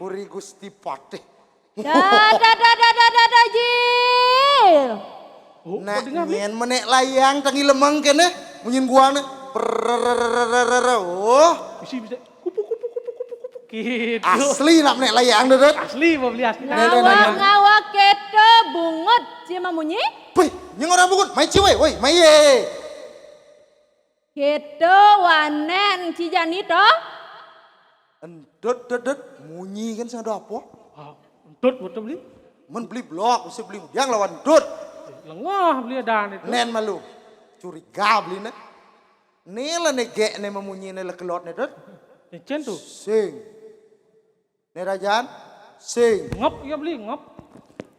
Puri Gusti Patih. Dah, Jil. Nek nyen menek layang tangi lemang kene munyin gua ne. Oh, Bisa. Kupu. Gitu. asli nak menek layang dodot. Asli mau beli asli. Ngawak kete bungut cima munyi. Wih, nyeng orang bukan, mai ciwe, woi, mai ye. Kete wanen cijani toh. Dot, munyi kan saya ada apa? Dut betul beli. Men beli blok, mesti beli yang lawan dot. Lengah beli dan itu. Nen malu, curiga beli ne. Nela negek ne memunyi ne lekelot ne dot. Ecen tuh. Sing. Ne rajan, sing. Ngop ya beli ngop.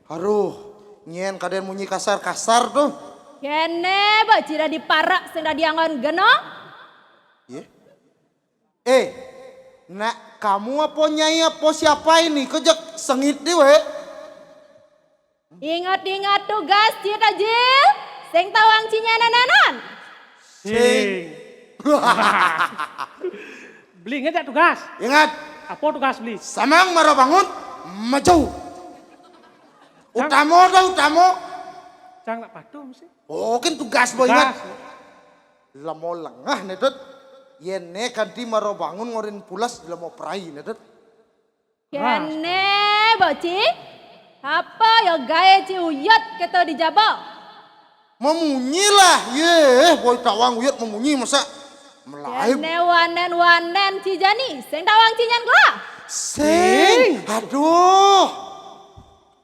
Haruh, nyen kaden munyi kasar-kasar tuh. Kene bacira diparak sing dah diangon geno. Ye. Nak kamu apa nyai apa siapa ini? Kejak sengit di we. Ingat tugas cita Jil. Sing tawang cinya nanan. Sing. Beli ingat tak tugas? Ingat, Apa tugas beli? samang maro bangun, maju. Utamo. Cang nak patuh mesti. Oh, kan tugas boy ingat. Lamo lengah nih dot. Yene kanti maro bangun ngorin pulas lamo perai nih dot. Kene boci. Apa ya gawe ci uyut kita dijabok. Memunyi lah, ye, boy tawang uyut memunyi masa melayu. Kene wanen cijani. Sing tawang cinyan kelah. Sing, aduh.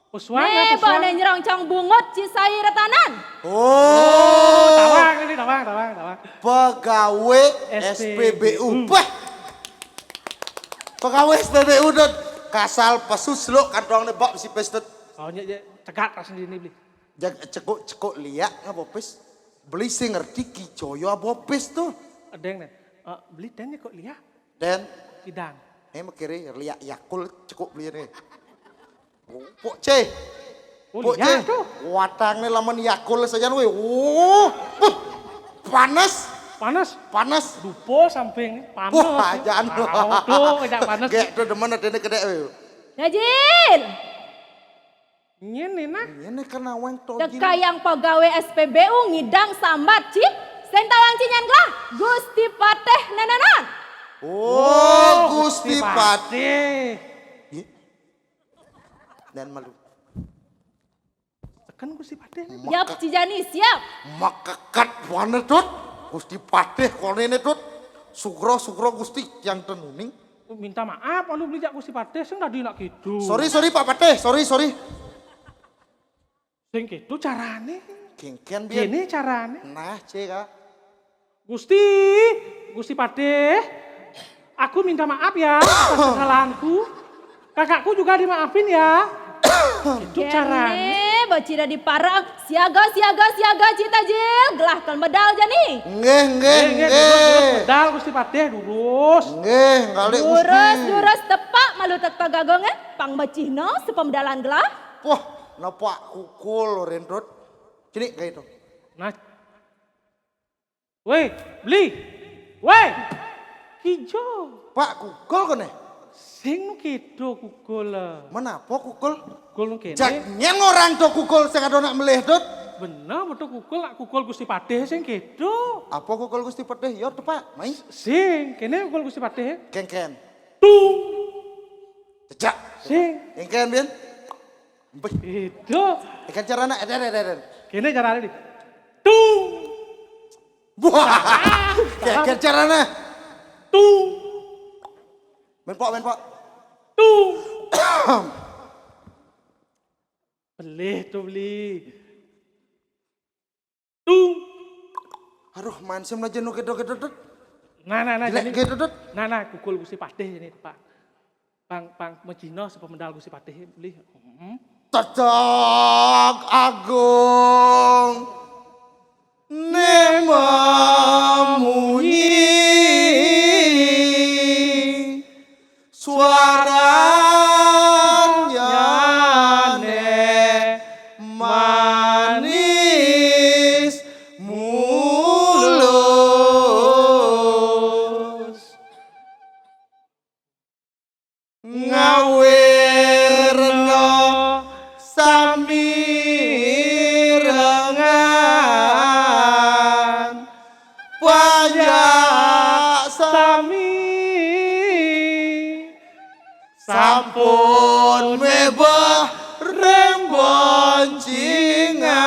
Uswang Nih bane nyerongcong bungut cisai retanan. Oh, Tawang ini tawang. pegawai SPBU. Bah, pegawai SPBU dot. Kasal pesus lo kantong nebak si pestet. Oh nya cekat tak sendiri beli. Jag cekuk liak ngapopes. Beli sing ngerti kicoyo abopes tuh. Ada yang beli dan kok lihat. Dan Sidang. makiri liak yakul cekuk beli ini. Pok C. Oh Pok C. lihat tuh. Watangnya laman yakul saja we. Panas. Dupo samping panas. Wah, jangan. Tuh, tidak panas. Gek tuh demen ada kedek we. Najil. Ini nah. Ini karena weng to. Deka yang pegawai SPBU ngidang sambat ci. Sing tawang cinyan kelah. Gusti Patih nanan. Oh, Gusti Patih. Dan malu. Tekan Gusti Patih. Siap cijani siap. Makakat wana tut. Gusti Patih konene tut. Sugro Gusti yang tenuning. Minta maaf lu beli jak Gusti Patih sing tadi nak gitu. Sorry Pak Patih, sorry. Sing gitu carane. Kengken biar. Gini carane. Nah, Kak. Gusti Patih. Aku minta maaf ya atas kesalahanku. Kakakku juga dimaafin ya. Itu caranya. Kene bacira diparang. Siaga cita Jil. Gelah kal medal jani. Nggih. Medal Gusti Patih lurus. Nggih, kali Gusti. Durus tepak malu tek pagagonge. Pang bacihno sepemdalan gelah. Wah, napa kukul rendot. Cini kayak itu. Nah. Weh, beli. Weh. Hijau. Pak kukul kene. Sing gitu kukul. Menapa kukul? Kukul kene. Jangan orang tuh kukul sing ada nak meleh dot. Bener betul kukul nak kukul Gusti Patih sing gitu. Apa kukul Gusti Patih? Ya tuh Pak, mai. Sing kene kukul Gusti Patih. Kengken. Tung. Jejak. Sing. Kengken bian. Itu. Ikan carana eden. Kene carane di. Tung. Wah. Kengken carana. Tung. Menpok. Tung. Beli. Tung. Aduh, mansem na jenuh gedot. Nah. Jelek Jadi, gedot. nah, kukul Gusti Patih ini Pak. Pang Mecino sepemedal Gusti Patih beli. Cocok agung. Nememunyi. Suaranya manis mulus ngawe Sampun mebah rembon cinga.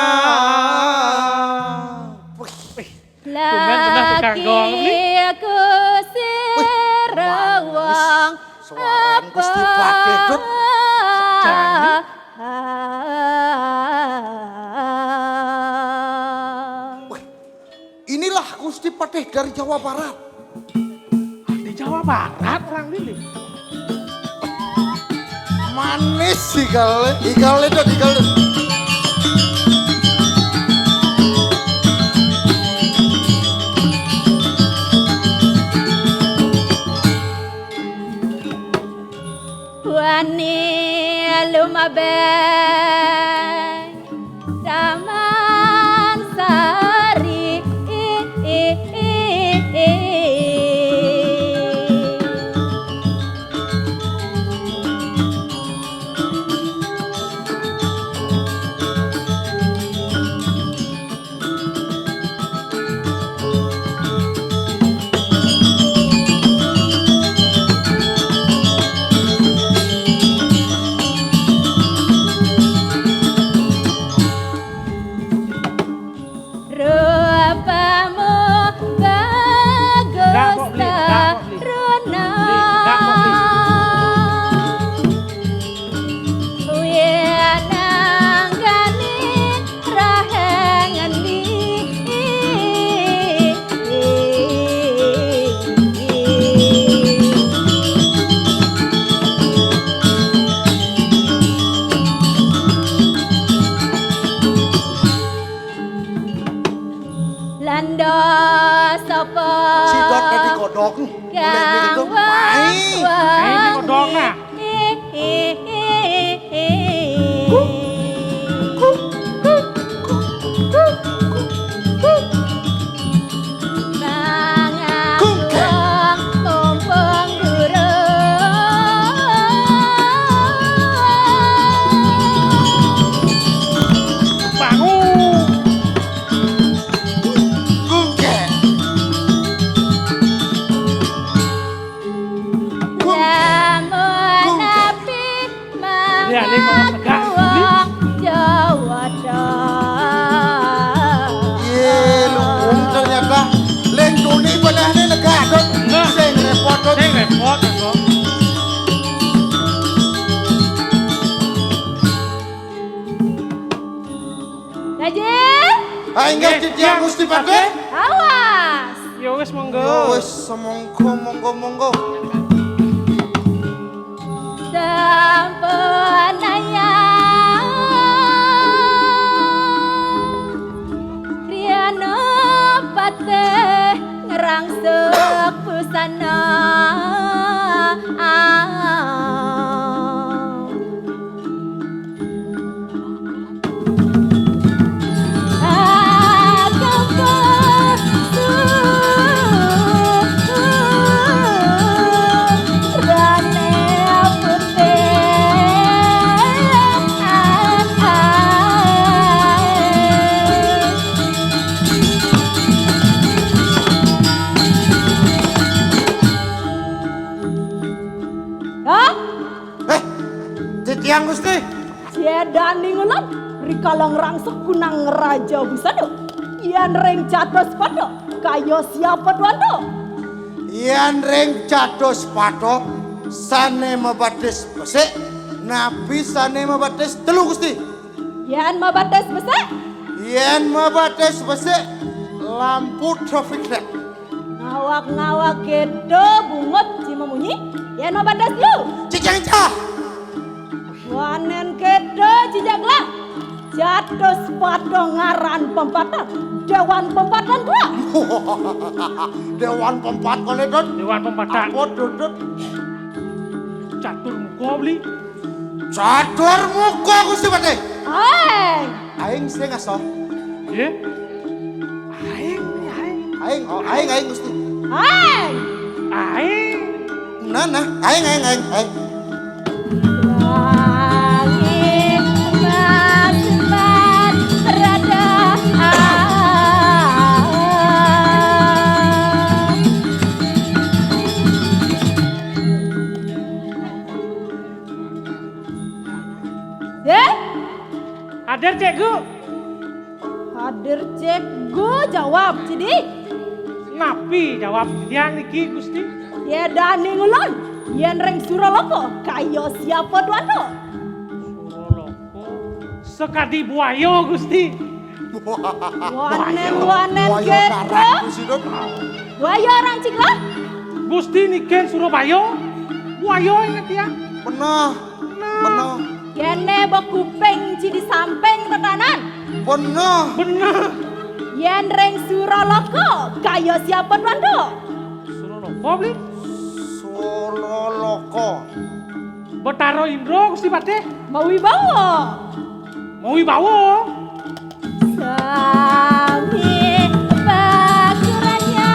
Tumben benar tukang gong, Bli. Aku serawang Suaraan Gusti Patih, Dut. Inilah Gusti Patih dari Jawa Barat. Di Jawa Barat orang ini. Manis igal Dut. Wani lumabeng Taman Sari Rupamu bagus taruna Wiananggani rahengani Lando sopo Si Dot tadi kodok. Boleh begitu. Mai. Ini kodok nah. Nangang mumpung durung Bangun. Gungke. Lamun api Lihat, ini mau tegak, Bli. wong Jawa dah. Ye, luhung ternyata. Leng tuni belah ni negak Dut. Nah. Sing repot Dut. Ini repot ya kok. Najib, Enggak Ciciang Gusti Patih. awas. Yo wis monggo. Wes monggo. Sampun ayang Riana pateh ngerangsek busana Ciciang Gusti. Siedani ngulam rikalang rangsek kunang raja busana Ian reng catos pada kayo siapa duando Ian reng cados patok sane mabades besek nabi sane mabades telu Gusti. Ian mabates besar Ian mabades besek lampu traffic light. ngawak-ngawak kedo bungot cima munyi Ian mabates lu Cicang cah. wanen kedo cijagla catos pada ngaran pempatan dewan pempatan dua Dewan pempat kole Dut. Dewan Pembatak. Apa Dut? Catur muka Bli. Catur muka Gusti Patih. Aeng Aing sing aso. Ye. Aing. Aing Gusti. Aeng Aing. Nah, aing. Langit masmat rada Deh, Hadir cikgu. hadir cek gue jawab jadi. Napi jawab dia niki Gusti. Ya dani ngulon, yen reng suraloko, kayo siapa tuando? Suroloko. Sekadi buayo Gusti. Wanen Wayo keko, darat Gusti Dut. buaya orang ciklah. Gusti niken Surabaya. Buayo ingat ya. Benar. Benar. Kene bekupeng ci di samping tekanan. Benar. Benar. Yen reng suraloko, kayo siapa tuando? Suroloko beli. Sololoko. Betaro Indro Gusti Patih. Mau wibawa. Mau wibawa. Sami bakuranya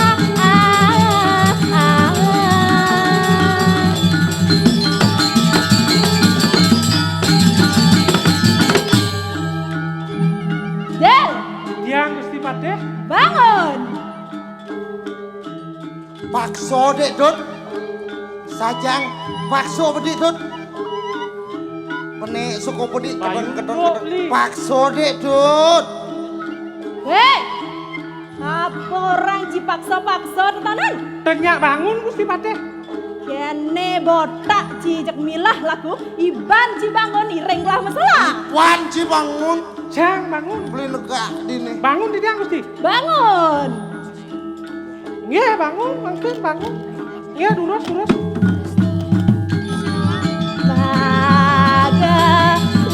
Del, Yang Gusti Patih. bangun. Bakso dek Dut. Sajang bakso bedik Dut. Penik suku pedik Bayu, kedon. Li. Bakso dek Dut. Hei, apa orang cipaksa-paksa tetanan? Tenyak bangun Gusti Patih. Kene botak cicak milah laku, iban cibangun ireng lah masalah. Wan bangun. Jang bangun. Beli negak dini. Bangun di tiang Gusti. Bangun. Nggih bangun, mangkin bangun. Nggih durus. Maga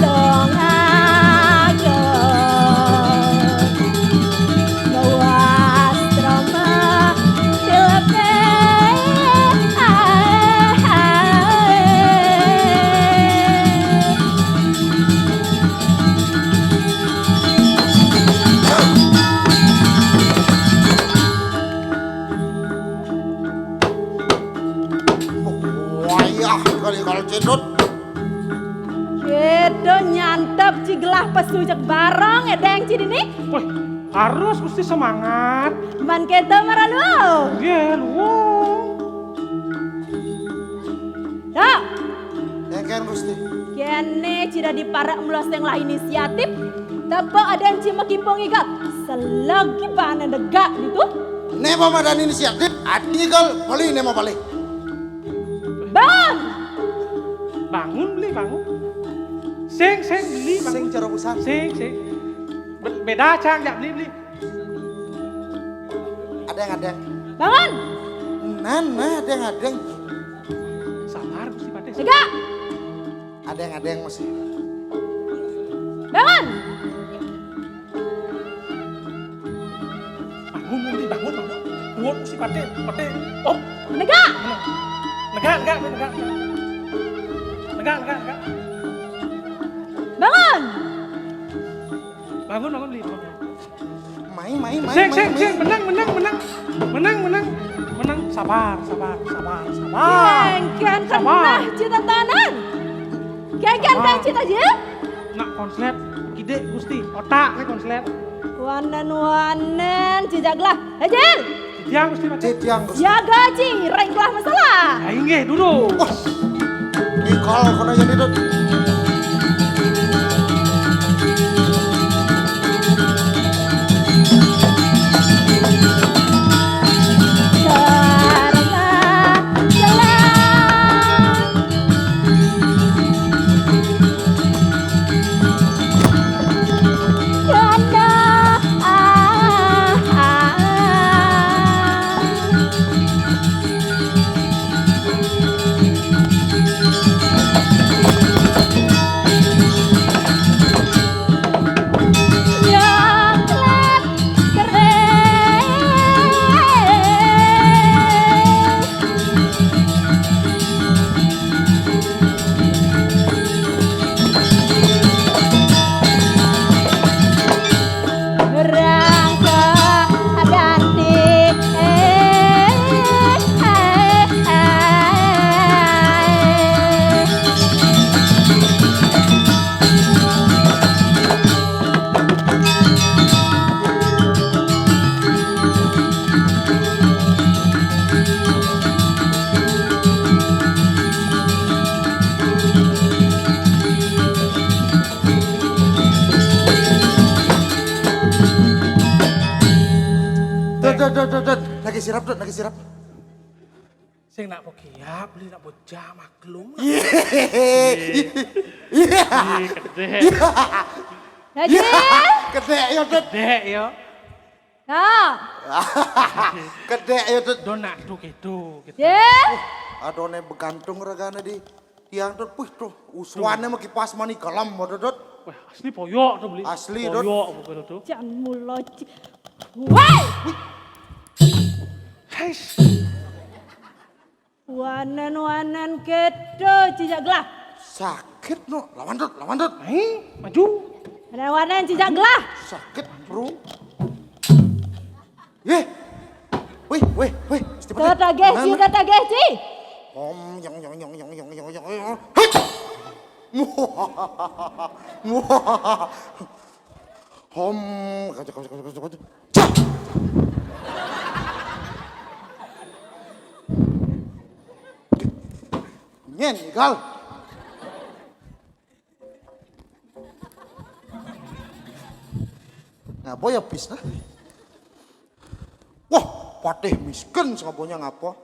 longaga mawastrama tilepe Wayah kali kalau cendut. Kedo nyantap cigelah pesujak bareng edeng cidini. Wih, harus Gusti semangat. Man kedo maralu. Nggih luwung. Dak, Ya kan Gusti. kene cida di para melos yang lah inisiatif. Tapi ada yang cima kimpong ikat. Selagi bana negak gitu. Nemo madan inisiatif. Adigal beli nemo balik. Bangun. Bangun beli bangun. Sing beli bangun. Sing cara besar. Sing. Beda cang jak beli. Ada. Bangun. Nah, ada. Sabar Gusti Patih. Negak. Ada yang masih. Bangun. Bangun beli bangun. Luwung Gusti Patih. Oh, Negak. negak. Bangun. Bangun beli. Main. Sing. Menang. Sabar. Kengken Sabar. kenah cita tanan. Kengken Sabar. cita je. Nak konslet gede Gusti. Otak nih konslet. Wanen cijaglah. Hejil. Tiang Gusti Patih. Cetiang Gusti. Jaga ci renglah masalah. Ya inggih dulu. Wah. Ikol kono jadi Dut. Dut. Lagi sirap, Dut, lagi sirap. Sing nak bokia, beli nak bocah maklum. Iya. Gede. Jadi, Gede ya, Dut. Gede yo. nah, Gede ya, Dut. Donak tuh gitu. Adone begantung regane di tiang, Dut. Puh, tuh. Uswane mah kipas mani kalam, Dut. Wah, asli poyok tuh beli. Asli, Dut. Poyok bukan tuh. jangan mulai. Woi, Hai. wanen kedo cicak gelah. Sakit, no. Lawan, Dut. Maju. Wanen cicak gelah. Sakit, bro. Wih. Mesti pada. Tetageh ci. Yang. Hei! Kaca. Cak! Nyen, Igal. Ngapa ya bis nah? Wah, patih miskin sabonya ngapa?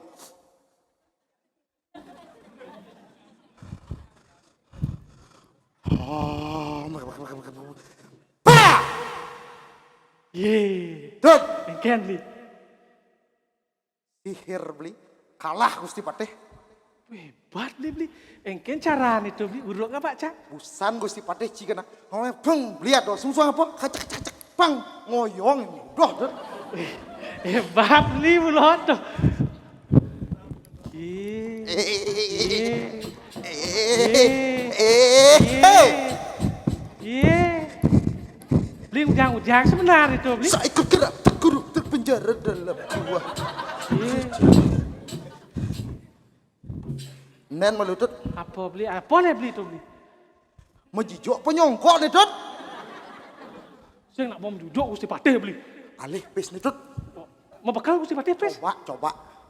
Bah! Ye. Dut, Engken beli. sihir beli. Kalah Gusti Patih. Hebat beli. Engken cara itu beli. Uruk apa cak? Busan Gusti Patih cigana. Ngomong bang, lihat dong, sungsung apa? Kacak, bang, ngoyong ini. Doh, Dut. Hebat beli mulot tuh. Beli ujang sebenarnya itu beli. Saya ikut gerak terkurung terpenjara dalam jiwa. Nen melutut, Apa beli? Apa nih beli itu beli? menjijok penyongkok nih, Dut. Saya nak mau menjujuk Gusti Patih beli. Alih pis nih, Dut. Mau bekal Gusti Patih pes? Coba.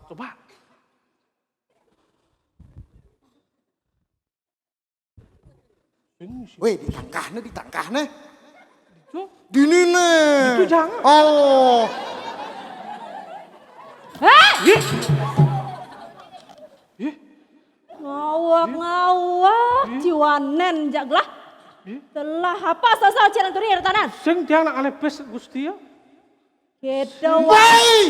Coba. Ini sih. Weh, ditangkah nih. Jok. Dini nih. Itu jangan. Oh, Ih. Ih. Ngawak ciwanen jak gelah. Telah apa sasal ciran turi retanan. Sing dia nak ale pes Gusti ya. Kedo. baik.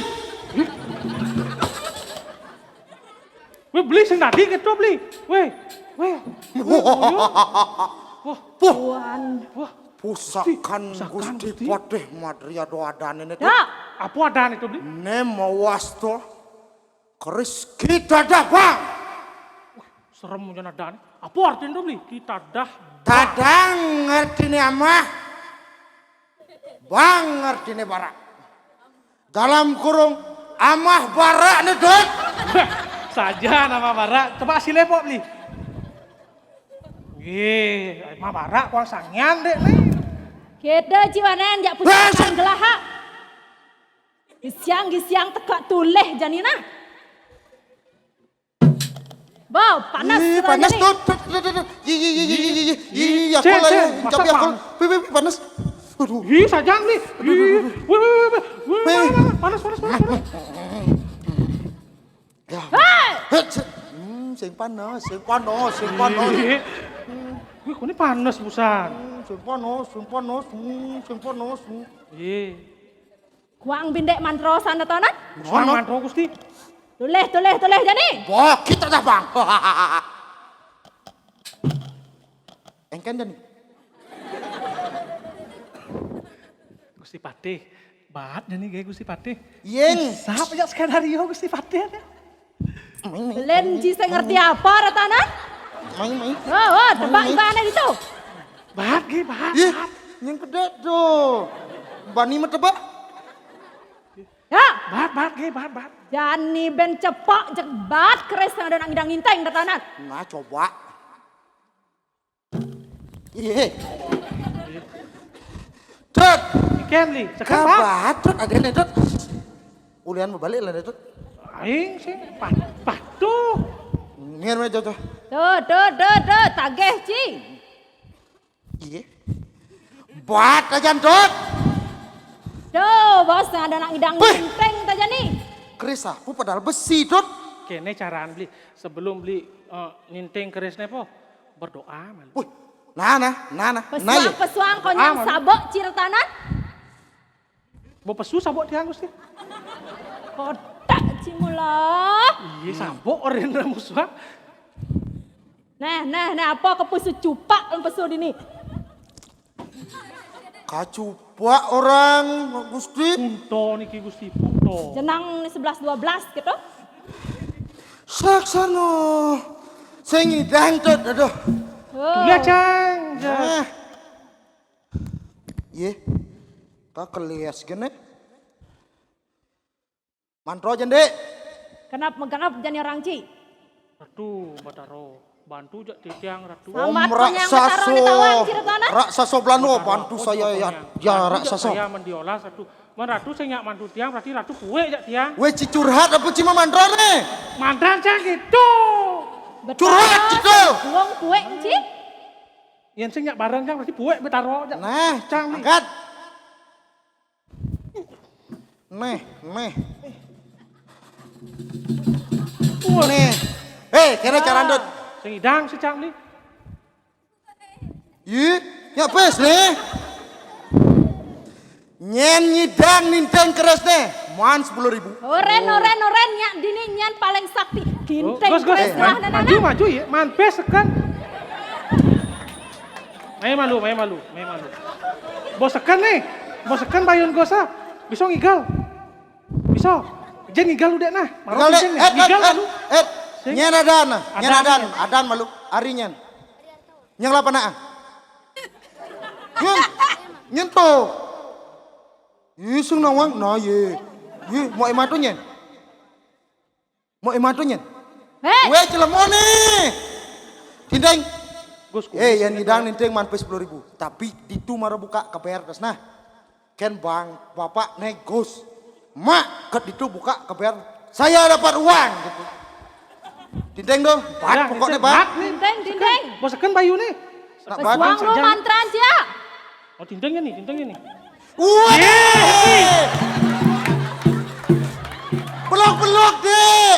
Weh beli sing tadi gitu beli. Weh. Tuan. Wah. Pusakan Pusakan Gusti Gusti. Patih Madria doadan ini. Ya. Apa ada itu beli? Nemawasto keris kita dah bang. Serem punya ada nih. Apa artinya itu beli? Kita dah. Kadang ngerti nih amah. Bang ngerti nih barak. Dalam kurung amah barak nih, Dut. Saja nama Barak. Coba si lepok beli. Mah Barak kuang sangian deh nih. Kedo ciwanen jak pusakan gelah. Gisiang tekak tuleh janina. Bau panas. Panas, nih. Dut. Aku Cek, lah ya. masa Tapi aku. panas? Panas. Aduh. Sajang nih. Panas. Ya. Hei. Sing panas. Wih, kok ini panas busan. Sing panas. Kuang bindek mantro sana tonan. Busan mantro Gusti. Tuleh jani. Wah, kita dah bang. Engken dah nih. Gusti Patih. Bat nih kayak Gusti Patih. Yeng. Sahap aja skenario Gusti Patih. Belen ci saya ngerti apa retanan? Main. Oh, tebak ibana gitu. Bat. Ih, yang gede tuh. Bani mah tebak. Ya, Bat. jani ben cepak jebat keres yang ada nang idang inteng retanan. Nah, coba. Iya. Dut. Ikan li. Sekarang Bat. Kabat, Dut. Ada nih, Dut. Ulian berbalik lah, Dut. Aing sih. Tuh. Ngir meja tuh. Tuh, tageh ci. Iya. Bat aja, Dut. Duh, bos ada nak ngidang Weh. genteng saja nih. Keris aku padahal besi, Dot. Kene caraan beli sebelum beli ninteng kerisnya po berdoa malu. Wih, nah ya. Pesuang konyang Aman. sabok cirtanan. Bo pesu sabok tiang Gusti. Kotak cimula. Iya sabok orang musuh. Nah, apa kepusu cupak pesu dini. Kacupak orang, Gusti. Punto niki Gusti punto. Jenang 11-12 gitu. Saksana. Saya ngidang, Dot. Aduh. Oh. Tulia cang. Ah. Ye. Tak kelias gini. Mantro aja, Dek. Kenapa megang apa jani orang ci? Ratu bataro bantu jak tiang ratu. Sama konyang betaron di tawang cirtanan. Raksasa Belanda bantu saya ya. Ya raksasa. Saya mendiola satu. Man ratu saya nyak mantu tiang berarti ratu kue jak tiang. Weh curhat apa cuma mandro nih? Mandan cang gitu. Curhat gitu. Buang kue ci. Yang saya nyak bareng cang berarti kue betaro jak. Nah, cang nih. angkat. Nih. Nih. Kena cara Dot. Saya ngidang si cang nih. Ya pes nih. Nyen nyidang ninteng keras nih. Man 10.000. Oren nyak dini nyan paling sakti. Ginteng Gos, kres lah nana. maju ya, manpes kan. Main malu. Bos sekan bayun gosa. Bisa ngigal. Bisa. Jen ngigal udah nah. Marah jen ngigal malu. Nyen adan malu. Ari nyen. Nyang lapan na. Nyen to. Sung nawang na ye. Mau ematu nyen. Hei, Weh celemon nih. Tindeng. Gus. Yang ngidang ninteng man 10.000. Tapi itu marah buka KPR tes nah. Ken bang bapak negos. Mak ket itu buka KPR. Saya dapat uang gitu. Tindeng dong. Bat pokoknya bat. dindeng. Bos sekan bayu nih. Nak Pesuang bat. lu mantran cia. Oh tindengnya nih. Wih. Pelok deh.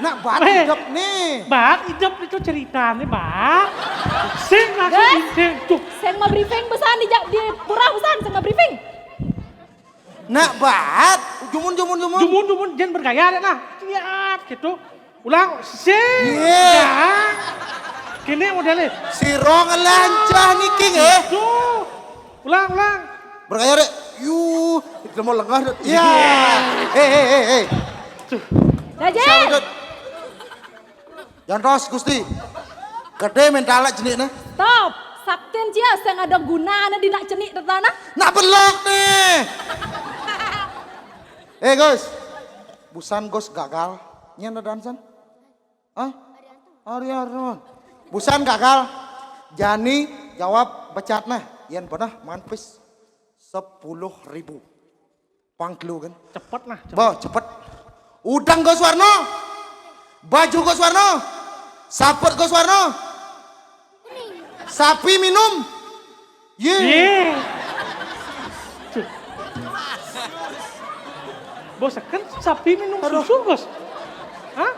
Nak bat hidup nih. Bak, hidup itu ceritanya, Bak. Sing langsung Guys. tindeng. Tuh. Saya mau briefing besan di purah besan, saya mau briefing. Nak bat. Jumun. Jumun jen bergaya deh nah. Lihat gitu. Ulang. Sing. Iya. Ya. Kini modelnya. Si Rong lancah nih king Tuh. Ulang. Bergaya deh. Itu mau lengah deh. Ya. Tuh. Dajel. Siapa Dot? Jangan ros Gusti. Gede mentalak jenik nah. Stop. Sakten cia, saya ada gunanya di nak cenik tertanah. Nak belok nih. Gus. Busan Gus gagal. Nyen ada dansan? Ariarno. Busan gagal. Jani jawab becat nah. Yen pernah manpis 10.000. Pangklu kan. Cepet nah. Bawa cepet. Udang Gus Warno. Baju Gus Warno. Sapet Gus Warno. Sapi minum. Ye. Tuh. Bos sekan sapi minum susu, Bos. Hah?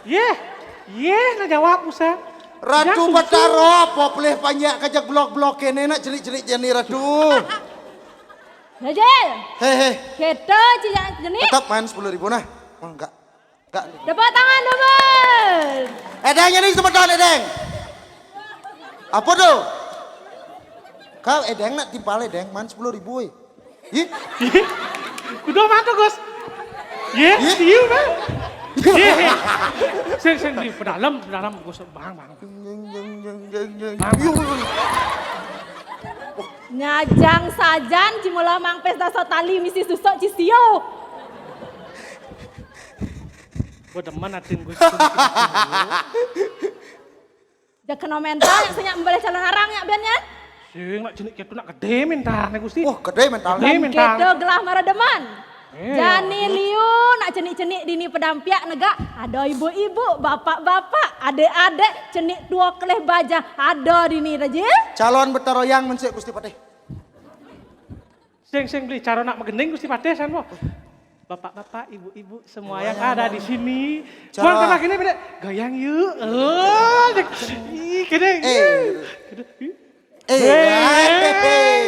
Ye, nah jawab Musa. Ratu Ya, Bataro, popleh panjang kajak blok-blok kene nak jelik-jelik jani Ratu. Dajel. Hehe, Kita cia jenik. tetap main 10.000 nah. Oh, enggak. Dapat tangan double. Edengnya nih sebentar edeng. Apa tuh? Kau edeng nak timpal edeng main 10.000 weh. Ih, Kudu mana Gus? Ye, Ye. siu mah. Ye. Sing di pedalam Gus bang. Nyajang sajan cimula mang pesta tali misi susok cisio. Gue demen atin Gus. Jak kena mental yang senyak membeli calon arang ya biannya. Sing nak jenik gitu nak gede mentarnya Gusti. wah gede mentalnya. Gede mental. Kita gelah marademan. Eh, Jani liu nak cenik-cenik dini pedampiak negak. Ada ibu-ibu, bapak-bapak, adik-adik, cenik tua keleh baja. Ada dini Rajil. Calon betaroyang mensik Gusti Patih. Sing beli cara nak megening Gusti Patih san po. Bapak-bapak, ibu-ibu semua yang Lumayan, ada Bang. di sini. Cara- Buang tanah gini beda. Gayang yuk. Gede.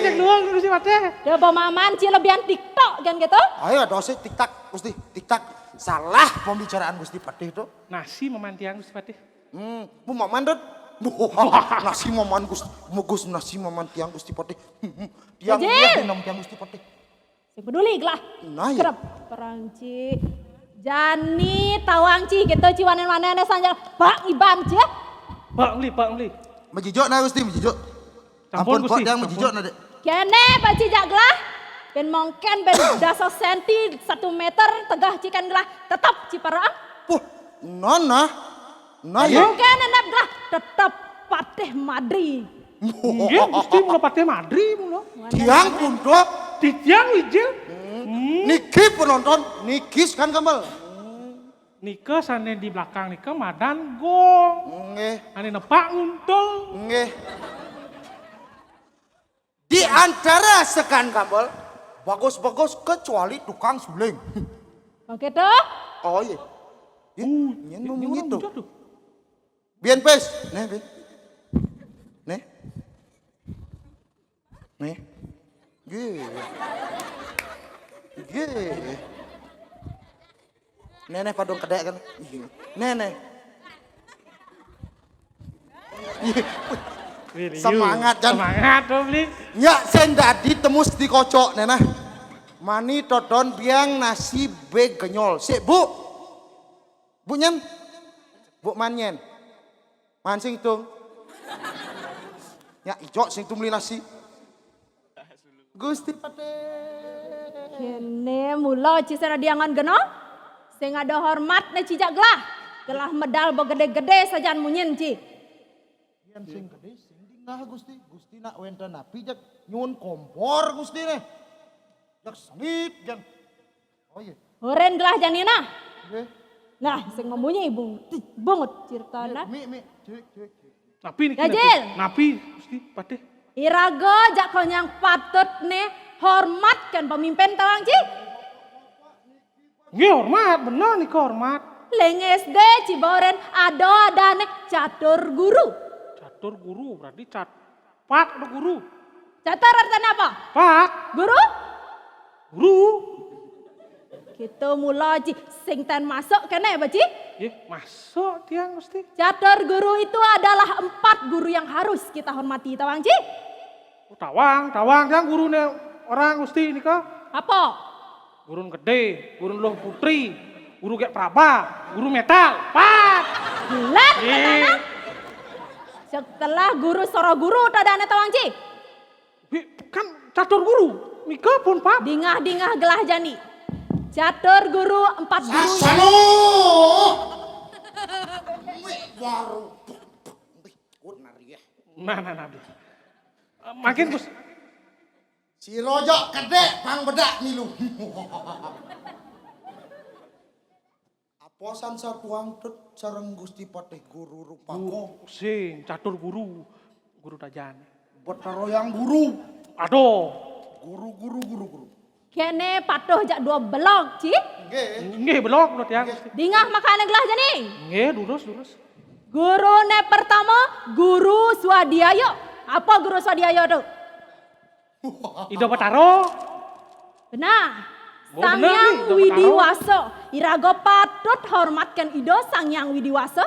Cek doang Gusti Patih. Dia pemahaman Ci lebihan TikTok kan gitu. Ayo dosa tiktak Gusti, tiktak. Salah pembicaraan Gusti Patih itu. Nasi memantiang Gusti Patih. Bu maman dot. Wah, nasi maman Gus nasi maman tiang Gusti Patih. Tiang Jil. dia dinam tiang Gusti Patih. Sing peduli lah. Nah ya. Kerap perang Ci. Jani tawang Ci gitu Ci wanen-wanen sanjang. Pak Iban Ci. Pak Uli. Mejijo nah Gusti, mejijo. Campur, Ampun Gusti, kok yang campur. mejijo nah dek. Kene Pak Ci jaglah. Ben mongken ben dasa senti 1 meter tegah Ci kan gelah. Tetap Ci parang. Puh, nona. Nah ya. Mungkin enak gelah. Tetap Patih Madri. Nggih, Gusti mula Patih Madri mula. Tiang pundok. Di tiang wijil. Niki penonton, nikis kan kembal. Nika sane di belakang nika madan gong. Nggih, Ane nepak nguntul. nggih. Di antara sekan kambal, bagus-bagus kecuali tukang suling. Oke toh? Oh iya. Nyen ngomong itu. Tuh. Bian pes, nih Bian. Nih. Nih. Gih. Nenek padung kedek kan. Nenek. Semangat, Jan. Semangat tuh beli. Ya sendadi temus di kocok nenah. Mani todon biang nasi be genyol. Sik bu. Bu nyen. Bu manyen. Man sing hitung. Ya ijo sing tumli nasi. Gusti Patih. Kene mula Ci sana diangan geno. Sing ada hormat ne Ci jaglah. Gelah medal begede-gede sajan munyin Ci. Yang sing gede sing dingah Gusti. Gusti nak wenten napi jak nyun kompor Gusti ne. Jak sengit jan. Oh iya. Horen gelah janina. Nggih. Nah, sing ngomongi banget ceritana. Mi. Cek. Napi niki. Gajil. Napi Gusti Patih. Irago jak kau yang patut ne hormatkan pemimpin tawang Ci. Nggih hormat, bener nika hormat. Leng SD Ciboren ada ne catur guru. Catur guru berarti pak ada guru. Catur artinya apa? Pak, Guru? guru. Kita mula Ci sing ten masuk kene ba Ci? Masuk tiang Gusti. Catur guru itu adalah 4 guru yang harus kita hormati tawang Ci. Tawang yang gurune orang Gusti nika. Apa? Gurun gede, gurun loh putri, guru kayak praba, guru metal, pak. Bulat Ih. katana. Setelah guru soro guru tadane tawang Ci. Kan catur guru, nika pun pak. Dingah gelah jani. Catur guru 4 guru. Salo. Waru. Nah. Makin Gus. Si rojok kedek pang bedak nilu. Aposan satuang tut sareng Gusti Patih guru rupako. Sing catur guru tajan. Betaro yang guru. Aduh, Guru. Kene patuh jak 2 blok Ci. Nggih. nggih belok menurut tiang Gusti. Dingah makane gelah jani. Nggih lurus. Guru ne pertama guru Swadiayo. Apa guru Swadiayo tuh? Ido Bataro. Benar. Oh, Sang benar nih, Yang Ido Widiwaso. Irago patut hormatkan Ido Sang Yang Widiwaso.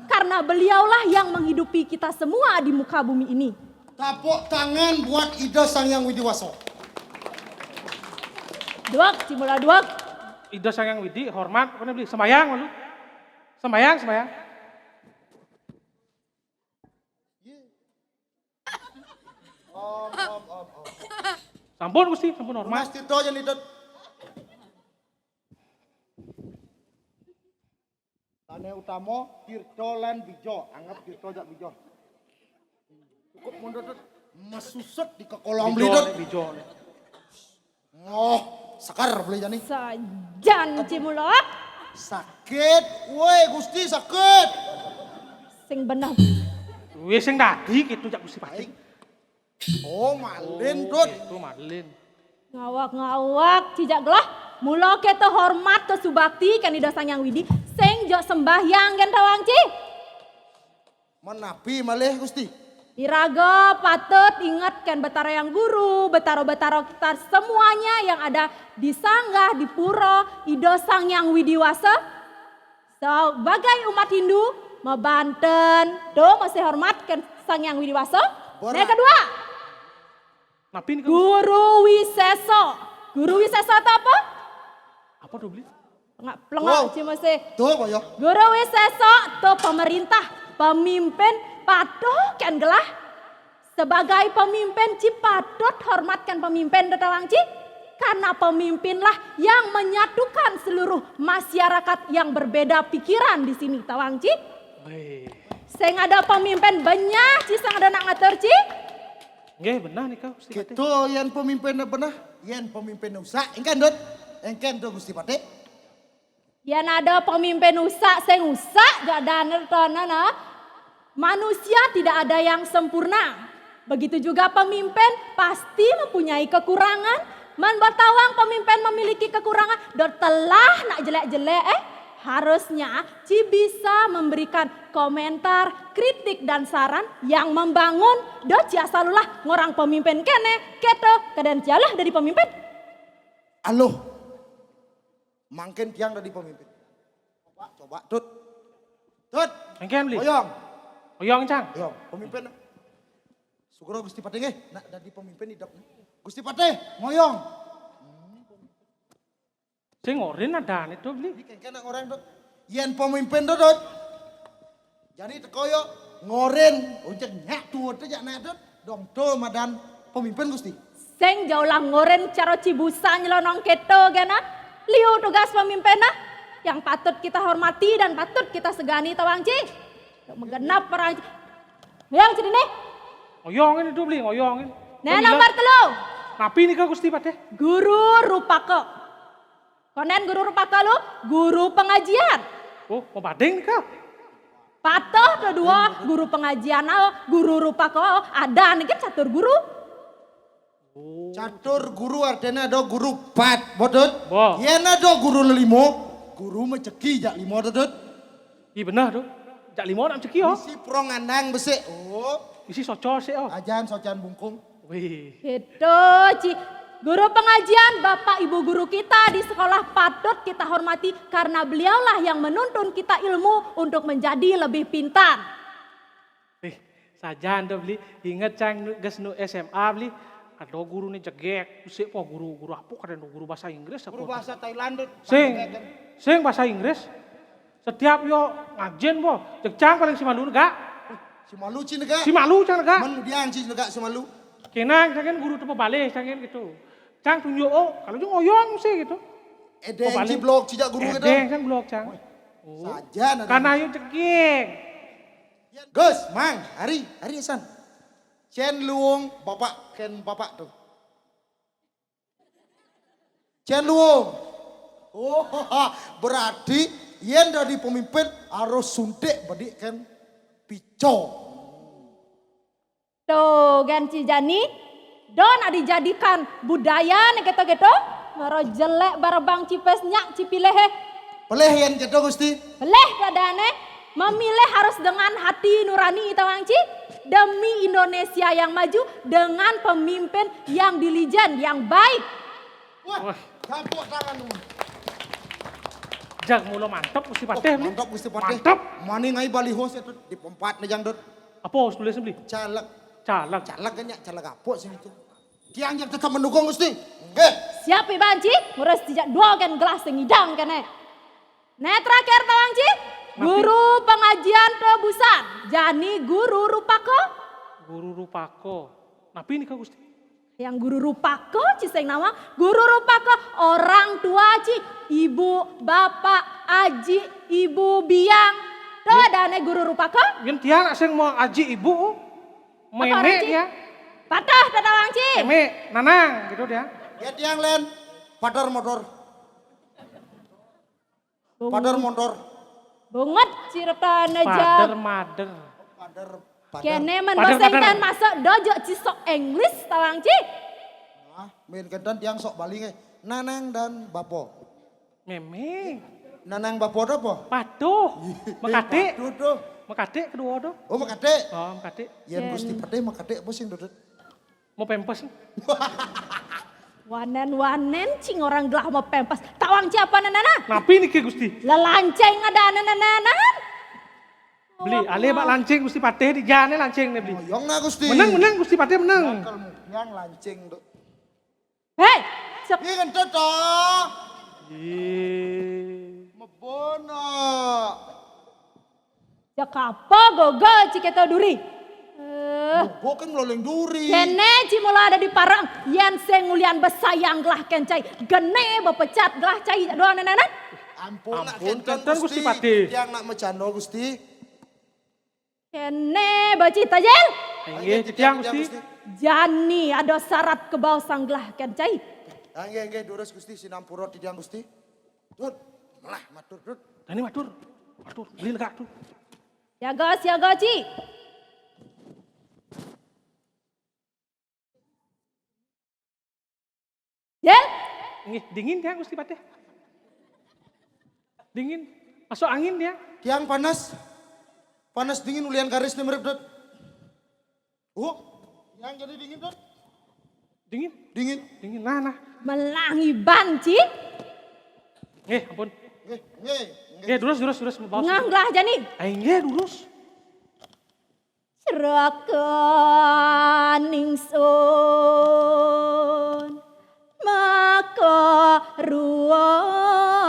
Karena beliaulah yang menghidupi kita semua di muka bumi ini. Tapuk tangan buat Ida Sang Yang Widiwaso. Duak, cimula duak. Ido Sangyang Widi hormat, pokoknya beli sembayang malu. Sembayang. Sampun Gusti, sampun hormat. Mas Tirto aja nih Dot. Tane utama Tirto lan Bijo, anggap Tirto jak Bijo. Cukup mundur Dot. Mesusut di kekolong beli Dot. Bijo. Oh, sekar beli jani. Sajan cimula. Sakit, woi Gusti sakit. Sing bener. Wis sing dadi gitu jak Gusti Patih. Oh, malin Dot. Itu Madlin. Ngawak-ngawak cijak gelah. Mula kita hormat ke subakti kan ida sang yang widi. Seng jo sembahyang kan tawang ci. Menapi malih Gusti. Iraga patut ingat kan betara yang guru, betara-betara kita semuanya yang ada di sanggah, di pura, ido sang yang widiwasa. Sebagai umat Hindu, Banten, masih hormatkan sang yang widiwasa. Yang kedua, Napi ini Guru Wiseso. Guru Wiseso itu apa? apa tuh beli? Pelengak cuma sih. Tuh boyo. Guru Wiseso itu pemerintah, pemimpin patut kan gelah. Sebagai pemimpin ci patut hormatkan pemimpin datang ci. Karena pemimpinlah yang menyatukan seluruh masyarakat yang berbeda pikiran di sini tawang ci. Baik. Sing ada pemimpin banyak ci sang ada nak ngatur ci. Nggih benar nih kau Gusti Pate. Gitu yang pemimpinnya benar. Yang pemimpin usah. Engkan dot. Engkan tuh Gusti Pate. Yang ada pemimpin usak sing usak gak ada nertana. Manusia tidak ada yang sempurna. Begitu juga pemimpin pasti mempunyai kekurangan. Batawang pemimpin memiliki kekurangan. Dot telah nak jelek-jelek harusnya Ci bisa memberikan komentar, kritik dan saran yang membangun. Dot Ci asalulah ngorang pemimpin kene, keto, kedan cialah dari pemimpin. Aloh. Mangkin tiang dari pemimpin. Coba Tut. Tut. Engken beli. Oyong. Oyong cang. Oyong. Pemimpin. Sugro Gusti Pate nggih. Nak dari pemimpin hidup. Gusti Pate. Ngoyong. Sing ngorin ada nih tuh beli. Ini kan orang Tut. Yen pemimpin Tut. Jadi tekoyo ngoren. Uncek nyak tuh aja nak Tut. Dong tuh madan pemimpin Gusti. Seng jauh lah ngoren cara cibusa nyelonong keto gana. Liu tugas pemimpin yang patut kita hormati dan patut kita segani tawang ci. Menggenap perang. Yang sini nih. Oyong ini tuh beli, oyong ini. Nah nomor telu. Napi nih kau Gusti Pate. Guru Rupaka. Konen guru Rupaka lu, guru pengajian. Oh, mau badeng nih kau. Patuh tuh dua guru pengajian, guru Rupaka ada nih kan catur guru. Catur guru artinya ada guru pat, bodot. Bo. Yen ada guru limo, guru meceki jak limo dodot. Iya benar tuh. Jak limo nak ceki yo. Isi prongandang besek. Oh, Isi soco sih oh. ajan socan bungkung. Wih. Gitu Ci. Guru pengajian, Bapak Ibu guru kita di sekolah patut kita hormati karena beliaulah yang menuntun kita ilmu untuk menjadi lebih pintar. Sajan tuh beli. Ingat cang ges nu SMA beli. Ada guru nih jegek. Sik po guru apa kadang guru bahasa Inggris apa? Guru bahasa Thailand dot. Sing bahasa Inggris. Setiap yo ngajen po. Cang paling si malu enggak? Si malu cina ga? Si malu cang enggak? Men dia anci negak si malu. Kenang cangen guru tuh balik cangen gitu. Cang tunjuk oh kalau juga ngoyong sih gitu. Ede anci blog cijak guru gitu. Edeng kan blok cang. Oh. Sajan. Karena yuk jegek. Gus, mang, hari san. Chen luung, bapak ken bapak tuh. Chen luung. Oh, berarti yen dari pemimpin harus suntik badik kan pico. Tuh ganci jani, don dijadikan budaya nih gitu-gitu. Ngaro jelek barbang cipes nyak cipilehe. Peleh yen gitu Gusti. Beleh kadane memilih harus dengan hati nurani tawangci demi Indonesia yang maju dengan pemimpin yang dilijen yang baik. Wah, tepuk tangan lu. Jag mulu mantap Gusti Pateh beli. Mantap Gusti Pateh. Mantap. Mani ngai baliho itu di pompat nejang dot. Apa harus tulis beli? Caleg. Caleg. Caleg kan ya, caleg apa sini tuh. Tiang yang tetap mendukung Gusti. Nggih. Siap Banci, ngurus dijak dua kan gelas yang hidang kan terakhir tawangci, guru pengajian tebusan, jani guru Rupako. Guru Rupako. Napi ini kau Gusti? Yang guru Rupako ciseng nama, guru Rupako orang tua ci, ibu, bapak, aji, ibu, biang. Tuh ada guru Rupako. Yang tiang asing mau aji ibu. Meme dia. Patah tawangci. Meme, nanang gitu dia. Ya tiang len. Padar motor. Padar motor. Bunget cirta neja. Father, mother. Padar. Kene men bahasa Inggris masuk dojo cisok English tawangci. Main kentan tiang sok balik Nanang dan Bapo. Meme. Nanang Bapo ada apa? Paduh. Makade. Paduh. Makade kedua do. Oh makade. Oh, makade. Yan Gusti Pate makade apa sih dudut? Mau pempes. Wanen cing orang gelah mau pempas. Tawang siapa nana? Napi nih ke Gusti. Lelanceng ada nana. Beli, ale bak lancing Gusti Patih di jane lancing nih beli. Moyong na Gusti. Menang Gusti Patih menang. Kalau yang lancing tuh. Hei, sep. Ini kan cocok. Ih. Mebono. Ya kapa gogo ciketo duri. Gue kan meloleng duri. Kene cimola ada di parang. Yan sengulian besayang gelah kencai. Gene bepecat gelah cai doang nana. Ampun, Kenten Gusti Patih. Yang nak mecando Gusti. Kene bacita jel. Inggih titiang Gusti. Jani ada syarat ke bawah sangglah kencai. Angge durus Gusti sinampura tidiang Gusti. Dut, malah matur dut. Dani matur. Beli lega tuh. Siaga ci. Jel. Inggih dingin tiang Gusti Patih. Dingin. Masuk angin dia. Tiang panas. Panas dingin ulian garis nih merep dut. Yang jadi dingin dut. Dingin. Dingin. Nah. Melangi banci. Ampun. Nge. Durus bawa. Nganglah jani. Inggih durus. Serakan ningsun maka ruang.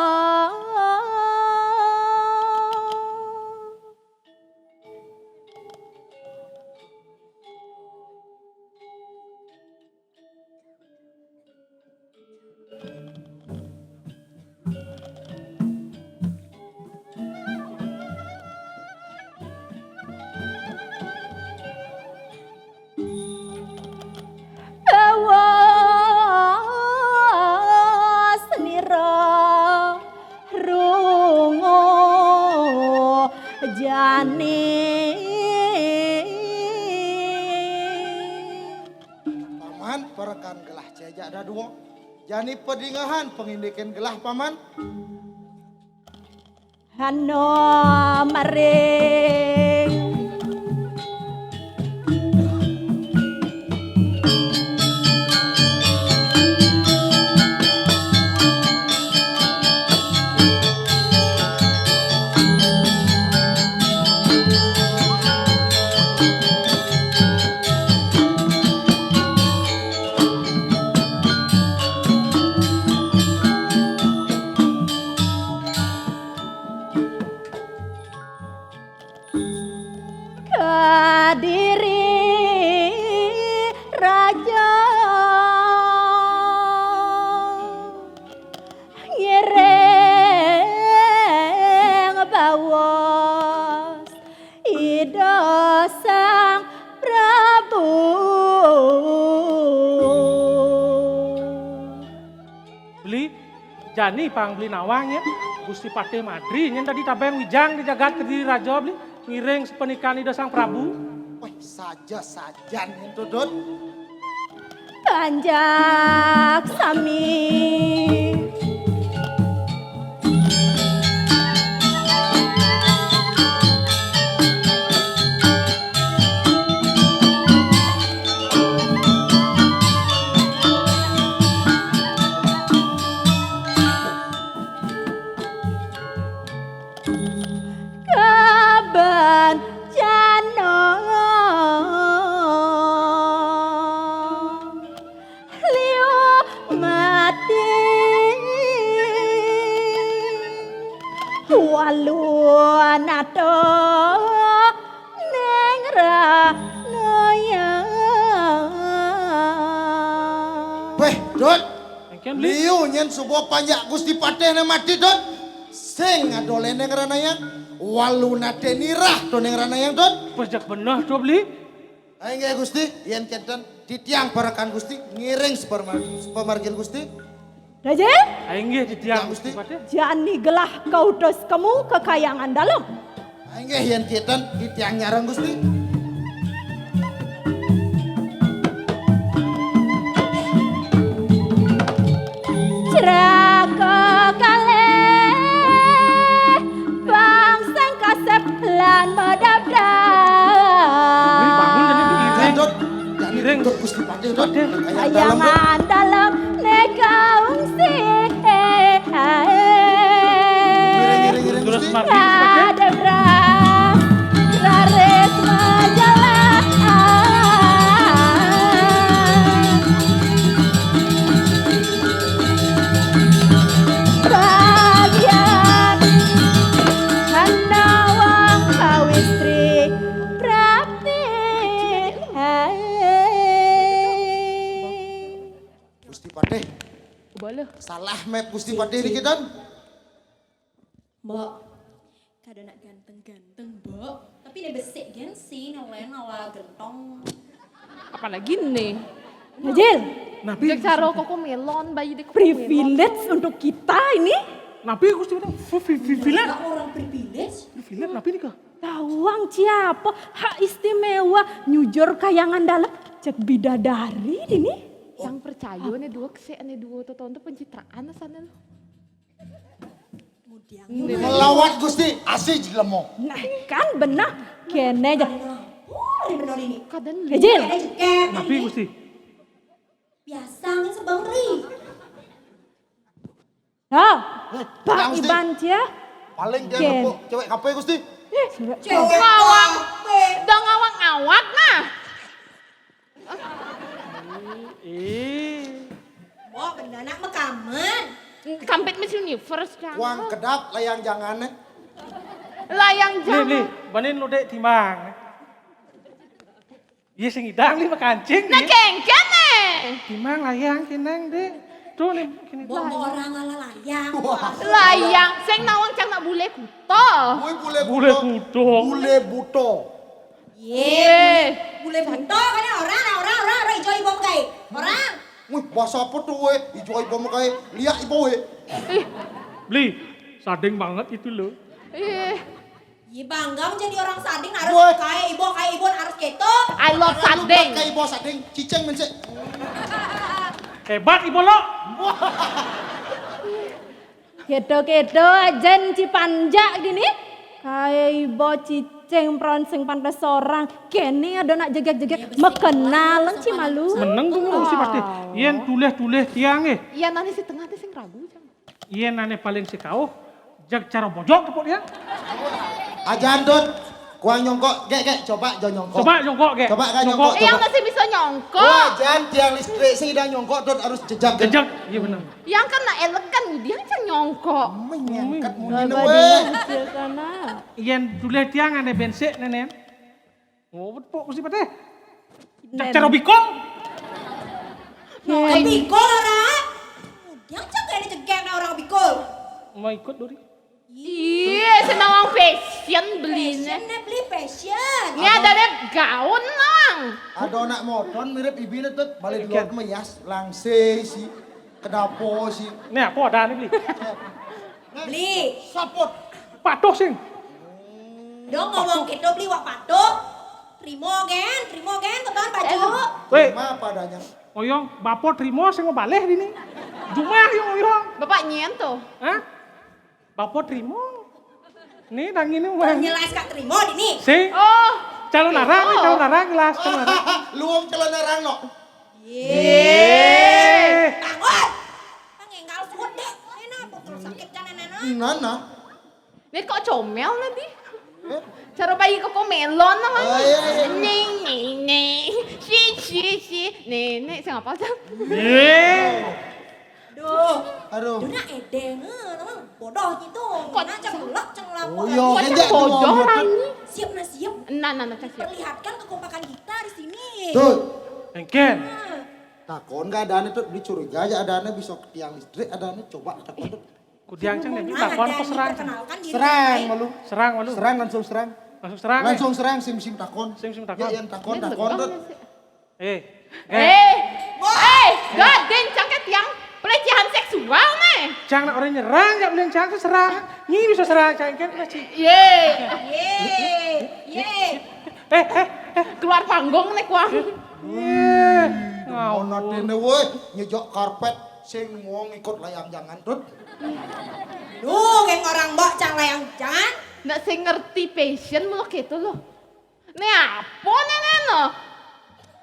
Paman perekan gelah cejak ada dua. Jani pedingahan pengindikan gelah paman. Hano maring Jani pang beli nawang ya. Gusti Patih Madri yang tadi tabeng wijang di jagat kediri raja beli ngiring sepernikahan ida sang Prabu. Wah saja nih dut. Kanjak Sami. Liu nyen sebuah panjak Gusti Patih na mati dot. Sing adole neng ranayang. Walu nate nirah to neng ranayang dot. Pajak bener do beli. Ayo nggak Gusti, yen kenten titiang parakan Gusti ngiring sepamargin Gusti. Raja? Ayo nggih titiang Gusti Patih. Jani gelah kau dos kamu kekayangan dalam. Ayo nggih yen kenten titiang nyarang Gusti. Deng. Dut Gusti Pade Dut. Kayak dalam Dut. Kayangan dalam nekaung si Ngiring-ngiring Terus Gusti. mati Gusti Pade. ada rares majalah bagian handawang kawistri prakti Gusti Pade. boleh Salah map Gusti Pade ini kita. Mbak, kada nak ganteng-ganteng, Mbak. Tapi ini besik gengsi, nawa gentong. Apalagi nih. Najil, Nabi. Jak cara koko melon bayi di koko privilege untuk kita ini. Nabi Gusti Pade. Vivilet. Ada orang privilege. Vivilet Nabi nih kah? Tawang siapa? Hak istimewa nyujur kayangan dalam cek bidadari ini. Yang percaya nih dua kese ane dua tahun tuh pencitraan sana lo. Kemudian, Melawat Gusti. Asih jelemo. Nah kan benar. Kene aja. ini benar ini. Kadang Najil, Ada jeket. Nabi Gusti. Biasa nih sebang ri. oh, Pak Bang, Gusti. Iban cia. Paling dia Ken. ngepuk cewek kape Gusti. Cewek ngawang. kape. Udah ngawang awak nah. Mbak, benar nak mekaman. Kampet Miss Universe Uang jangan. kedap layang jangan Layang Nih, jangan. banin lu dek timbang. Iya sing idang nih makancing Nah nih. kengken nih. Timbang layang kinang dek. Tuh nih kini. Mbak, orang ala layang. Layang. Seng nawang cang nak bule kuto. Woi bule Bule buto. kudo. Bule buto. Ye, bule buto kan orang ijo ibu kai. Orang. Wih bahasa apa tuh weh. Ijo ibu mau kayak liak ibu weh. Beli. Sadeng banget itu loh. Ye bangga menjadi orang sading Wah. harus kayak ibu harus keto. I love Sadeng. Kayak ibu sading. Ciceng mencek. Hebat ibu lo. Kedo-kedo ajen Cipanja gini. Kayak ibu ciceng pronseng pantas seorang. Kene ada nak jegek-jegek. Mekenalan Ci malu. Meneng tuh Gusti pasti. Yen tuleh tiang eh. Iya nanti si tengah tuh sing ragu cang. Yen nane paling si kau. Jak cara bojok tepuk dia. Ajan Dut. Kuang nyongkok. Gek coba jangan nyongkok. Coba jongkok ge. Coba kan nyongkok. Yang masih bisa nyongkok. Wah jangan tiang listrik sih dah nyongkok Dut harus jejak. Jejak. Iya benar. Yang kan nak elegan dia cang nyongkok. Menyangkat mungkin Bapak weh. dengan hasil sana. Yen tuleh tiang ane bensek nenen. Oh tepuk Gusti pasti. Jak Nen. cara bikong. Kayak bikol orang. Yang cakap ada jegek na orang bikol. Mau ikut Dori. Iya, senawang fashion belinya. Fashion na beli fashion. Ini ada deh gaun nang. Ada anak modon mirip ibina Dut. Balik di luar meyas. Langsai si. Kedapo si. Nih aku ada nih beli. Beli. Sapot. Patuh sing. Dong ngomong keto beli wak patok. Trimo gen, teman baju. Weh, Cuma padanya. oyong bapo terima sing mau balik dini. Jumah yang oyong. Bapak nyen tuh. Hah? Bapo terima. Nih dang ini mah. Nyelas kak Trimo di nih. Sing Oh, calon narang nih, calon narang gelas, calon narang. Luang celana rang no. Eh, Tangon. Pangenggal suut deh. Enak pokok sakit kan nenek. Nana. ini kok comel nanti. Eh, Cara bayi kok melon nang. Oh, iya. Nih. Si. Nenek sing apa cang? Duh. Aduh. Duna edeng. Namang bodoh gitu. Kok Nah cengelak cengelak. Oh, iya. Kok Kenjak cang tuh bodoh ngomong. rani? Siap na siap. Nah, siap. Perlihatkan kekompakan kita di sini. Tuh. engken. Takon gak ada ane tuh dicuriga aja ada ane bisa ke tiang listrik ada ane coba takon tuh. Kudiang cang nih, Nah, takon ada apa yang serang? diperkenalkan diri Serang baik. malu. Serang malu. Serang langsung serang. Langsung serang. Langsung serang sim takon. Sim takon. Ya yang takon tuh. Gaden cangket yang pelecehan seksual nih. Cang nak orang nyerang, gak boleh cang tuh serang. Ini bisa serang cang engken masih. Ye. Keluar panggung nih kuang. Mau natene woi nyejok karpet sing mau ngikut layang jangan tuh. Duh, kayak orang mbak cang layang jangan. Nggak sih ngerti passion mulu gitu loh. Nih apa nenek no?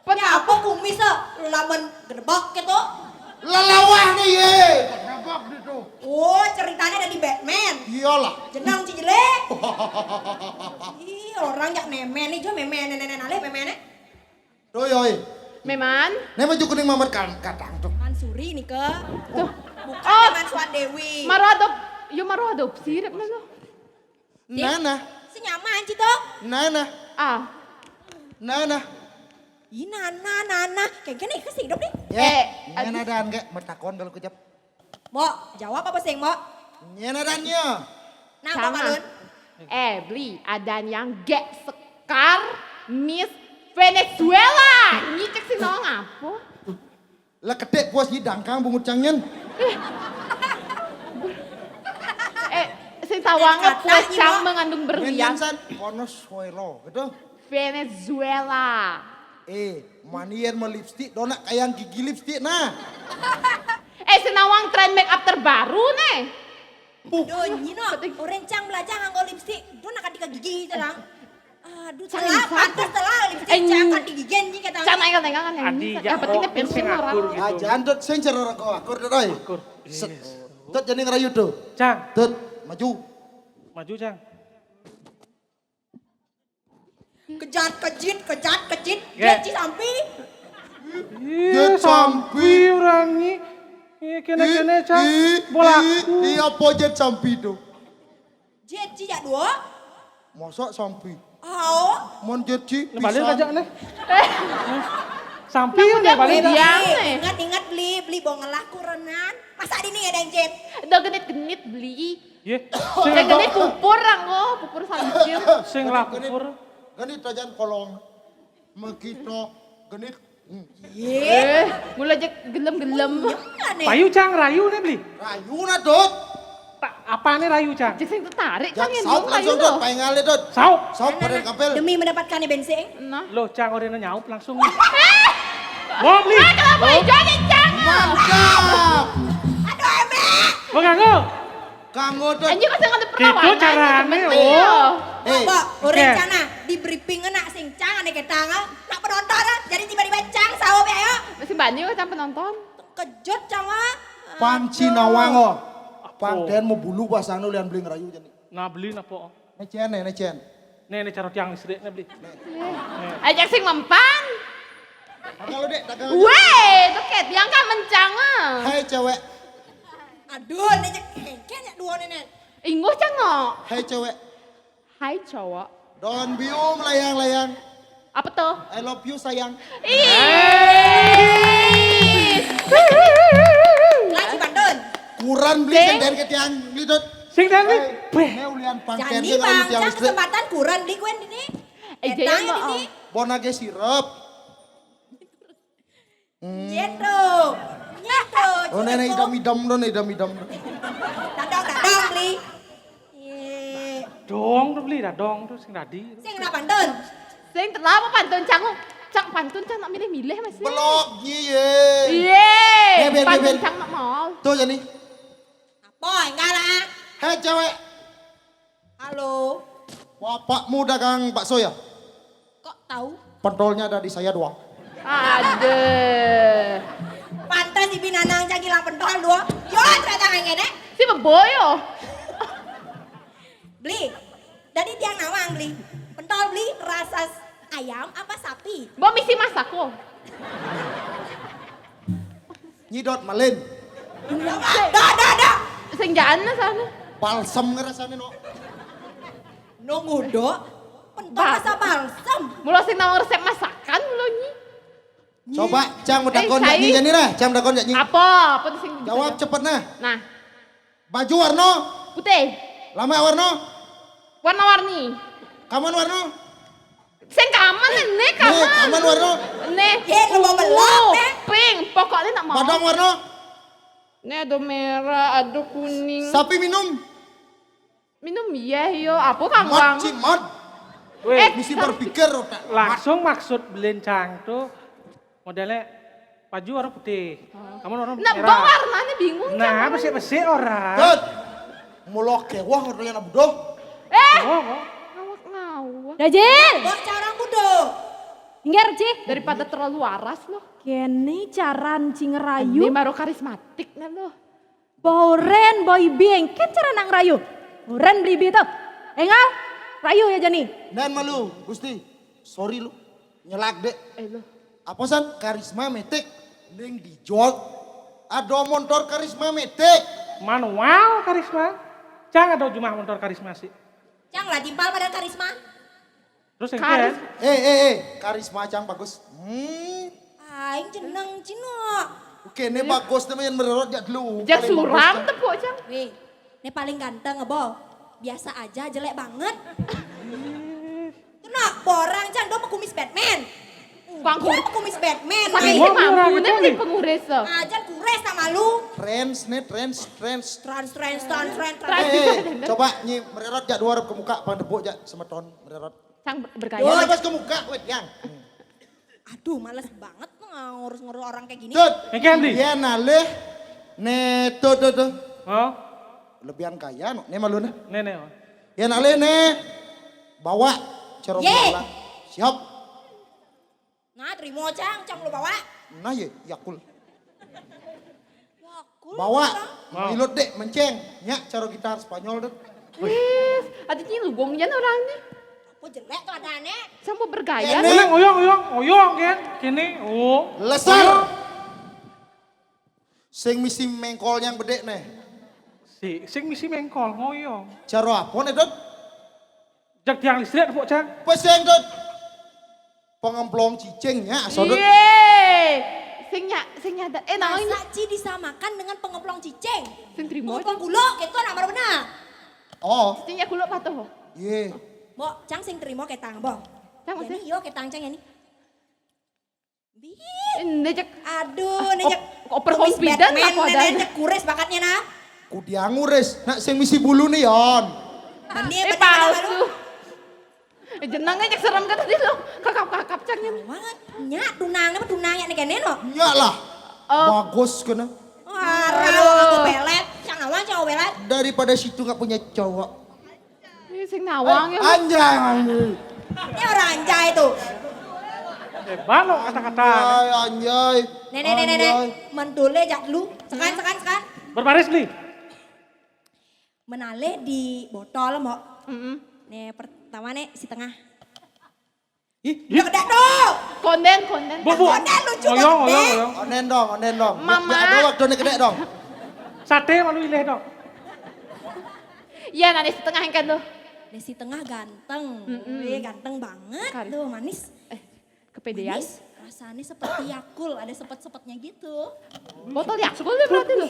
Ya apa kumis laman gedebak gitu. Lelawah nih ye. Kenapa gitu? Oh, ceritanya dari Batman. Iyalah. Jenang Cijelek. Ih, orang jak memen nih, jo memen nenek ale memen. Doyoy. Meman. Nih maju kuning mamat kadang tuh. Mansuri nih ke. Tuh. Bukan Oh. Teman Suat Dewi. Maro adopsi rep mana? Nana. Si nyaman cito. Nana. Ah. Nana. Ih, Nana. Kayak gini kesih dong nih. Nana dan kayak mertakon kalau kejap. Mbok, jawab apa sih, Mbok? Nana dannya. Nah, Mbok Sama. Malun. Beli ada yang gak sekar Miss Venezuela. Ini cek si nawang apa? Lah kedek puas nyidang kang bungut cangen. Si tawangnya Kata puas ini, cang Mbak. mengandung berlian. Menyansan Venezuela gitu. Venezuela. Manier mau lipstick dona kayak gigi lipstick nah. Si nawang tren make up terbaru nih. Duh, Nyino, orang cang belajar nganggo lipstick. Duh, nak di gigi terang. Aduh, Cang telah, bisa. pantas telah lipstick cang kan di gigi anjing kata. Cang nengal kan yang Adi, bisa. ya, Yang pentingnya oh, pensiun sing orang. akur gitu. Jangan dot sing ceror kau akur dot oi. Akur. Set. Tut jadi ngerayu tuh. Cang, Tut maju. maju Cang. Kejat, Ya. Jeci sampi. Iya, sampai orang ini. Iya, kena-kena Cang. Bolaku. Iya pojet sampai tuh. Jeci ya dua. Masa sampai. Oh, Mon jetci. Balik aja nih. Sampai ya balik. Iya. dah. nih. ingat beli bawa ngelaku renan. Masa di nih ada yang jet. Udah genit-genit beli. Iya. Udah genit pupur anggo, pupur sancil. Sing lapor. Genit ajan kolong. Mekito genit. Mulai aja gelem-gelem. Aneh. Payu Cang, rayu nih beli. Rayu na dot. Apa nih rayu Cang? Cek sing tertarik Jak kan yang saup dong langsung kayu dot. lo. Pengali dot. Saup. Saup pada kapel. Demi mendapatkan bensin. Nah. Lo Cang udah nyaup langsung. Mau beli. Kenapa jadi jangan? Mantap. Aduh, emek. Mau nganggo? Kanggo dot. Anjing kasih ada perawanan. Gitu caranya, Iya. oh. Mbak, oke. rencana di briefing nak sing cang ane ketanga. Nak penonton jadi tiba-tiba cang sahop ya yo. Masih banyak kan penonton. Kejut cang ah. Panci nawango. Pangden mau bulu bahasa anu lian beli ngerayu jadi. Nah beli napo. Necen necen. Nih cara tiang listrik nih beli. Ajak sing mempan. Kalau dek dagang. Weh, tuket yang kan mencanga. Hai cewek. Aduh, nih kayaknya dua nenek. Ingguh cangok. Hai cewek. Hai cowok. Don bium layang-layang. Apa tuh? I love you sayang. Ih. Lagi bandun. Kuran beli Deng. senden ke tiang lidot. Sing dan nih. Beh. Neu lian pangken Jadi ke ngerayu bang, tiang cang listrik. kesempatan kurang di kuen ini. Jangan Ketangnya mau. ini. Bonage sirup. Nyeto. Nyeto. Oh nenek idam-idam don idam-idam. Dadang beli. Iya. Dong tuh beli dah dong tuh sing tadi. Sing nak bandun. Sing terlalu pantun cangok. Cang pantun cang nak milih-milih masih. Blok ye. Iya. Ben. Pantun cang nak mau. Tuh jadi. Apa enggak lah. Hai cewek. Halo. Bapakmu dagang bakso ya? Kok tahu? Pentolnya ada di saya doang. Aduh. Pantas si binanang cang hilang pentol dua. Yo, ternyata kayak gini. Si beboyo. Beli. Dari tiang nawang beli. Pentol beli rasa ayam apa sapi? Bawa misi masak kok. Nyidot malin. Dah. Sing jana sana. Balsam ngerasanya no. No ngudo. Pentol Bah. rasa balsam. Mula sing nawang resep masakan mula nyi. Coba cang mendakon saya- nyanyi jadi nah. Cang mendakon nyanyi. Apa? Apa tuh sing Jawab cepet nah. Nah, Baju warna. putih. Lama warna. Warna-warni. Kaman warna. Sing kaman nih, Nih kaman. kaman warna. Nih. Ye, lu belok, nih. Pink, pokoknya nak mau. Padang warna. Nih ada merah, ada kuning. Sapi minum. Minum iya yo, apa kang Mod bang? cimot. Weh, Misi berpikir otak. langsung maksud beliin Cang tuh modelnya baju warna putih. Kamu warna Nah, bang merah. warnanya bingung. Nah, bersih-bersih orang. Tut. Mulok kewah ngerti anak budoh. Eh, Oh, ngawak-ngawak. Dajin, Bos cara ngudo. Ingger Ci. Daripada terlalu waras loh. Kene caran Ci Ini ngerayu. baru karismatik nih loh. Boren boy bing. Kan cara nang rayu. Boren beli bi tuh. Engal. Rayu ya Jani. Dan malu, Gusti. Sorry lu. Nyelak dek. Loh. Apa san? Karisma metik. Neng dijual. Ada motor karisma metik. Manual karisma. Jangan ada cuma motor karisma sih. Cang lah timpal pada karisma. Terus yang Karis. kan? Karisma cang bagus. Aing jeneng cino. Oke, ini bagus namanya mererot jak dulu. Jak Paling bagus, suram Cang. tepuk Cang. Weh, ini paling ganteng ngebo. Biasa aja jelek banget. Kena borang Cang, do kumis Batman. Pangkur. Dia kumis Batman. Saking Wah, mampu murah nih gitu beli nih. penguris loh. Ajan kures sama lu. Trends nih, trends. Trans. Coba nyi mererot jak dua ke muka, pang debuk jak semeton mererot. Cang Ya, bergaya. lepas ke muka, wait yang. Aduh, males banget ngurus-ngurus orang kayak gini. Tut. Yang Candy. Iya naleh. Nih, tuh. Oh, Lebihan kaya, no. Nih malu nih. nenek. Ya naleh nih. Bawa. Cerok Ye. bola. Siap. Nah, terima Cang lu bawa. Nah ye, yakul. Wakul. Bawa. Wow. Milut dek, menceng. Nyak, cara gitar Spanyol deh. Wih, adanya lugongnya orangnya. Apa jelek tuh ada aneh. Cang mau bergaya. Ini. Menang oyong kan? Kini, oh. Lesar. Sing misi mengkol yang bedek nih. Sing misi mengkol, ngoyong. Cara apa nih dot? Jak tiang listrik pok Cang. Peseng dot. Pengemplong cicingnya, sodot. Yeay. Sing nyadar. Namanya. Masa Ci disamakan dengan pengemplong cicing. Sing terima. Pengemplong gulok, gitu nama benar. Oh, Sing kulo patuh. iya. Bo, Cang sing terima ketang, Bo. Cang Ya maksudnya. nih, yo ketang Cang ya nih. Bi. Ini cek. Aduh, nejek. overconfident apa adanya. Nejek kures bakatnya nah. Kudiang ngures. Nak sing misi bulu nih yon. Benih, Palsu. Jenangnya cek serem kan tadi lo. Kakap Cang ini. Banget. Nyak, tunangnya mah tunangnya nih kene no. Nyak lah. Oh. Bagus kena. Warau aku belet. Cang awang cang belet. Daripada situ nggak punya cowok. Ini sing nawang ya. Anjay. Ini orang anjay tuh. Balok kata-kata. Anjay. Nenek. Mentule jak dulu. Sekan. Berbaris nih. Menale di botol mo. Nih pertama nih si tengah. Ih, Udah gede tuh. Konden. Bu. Konden lucu Oyong. banget. Onen dong. Mama. Ya, ada waktu nih gede dong. Sate malu ileh dong. Iya nanti setengah yang kan lo. Nih si tengah ganteng. Ganteng banget Kari. tuh manis. Kepedean. Manis. Rasanya seperti Yakul, ada sepet-sepetnya gitu. Botol Yakult ya berarti lo.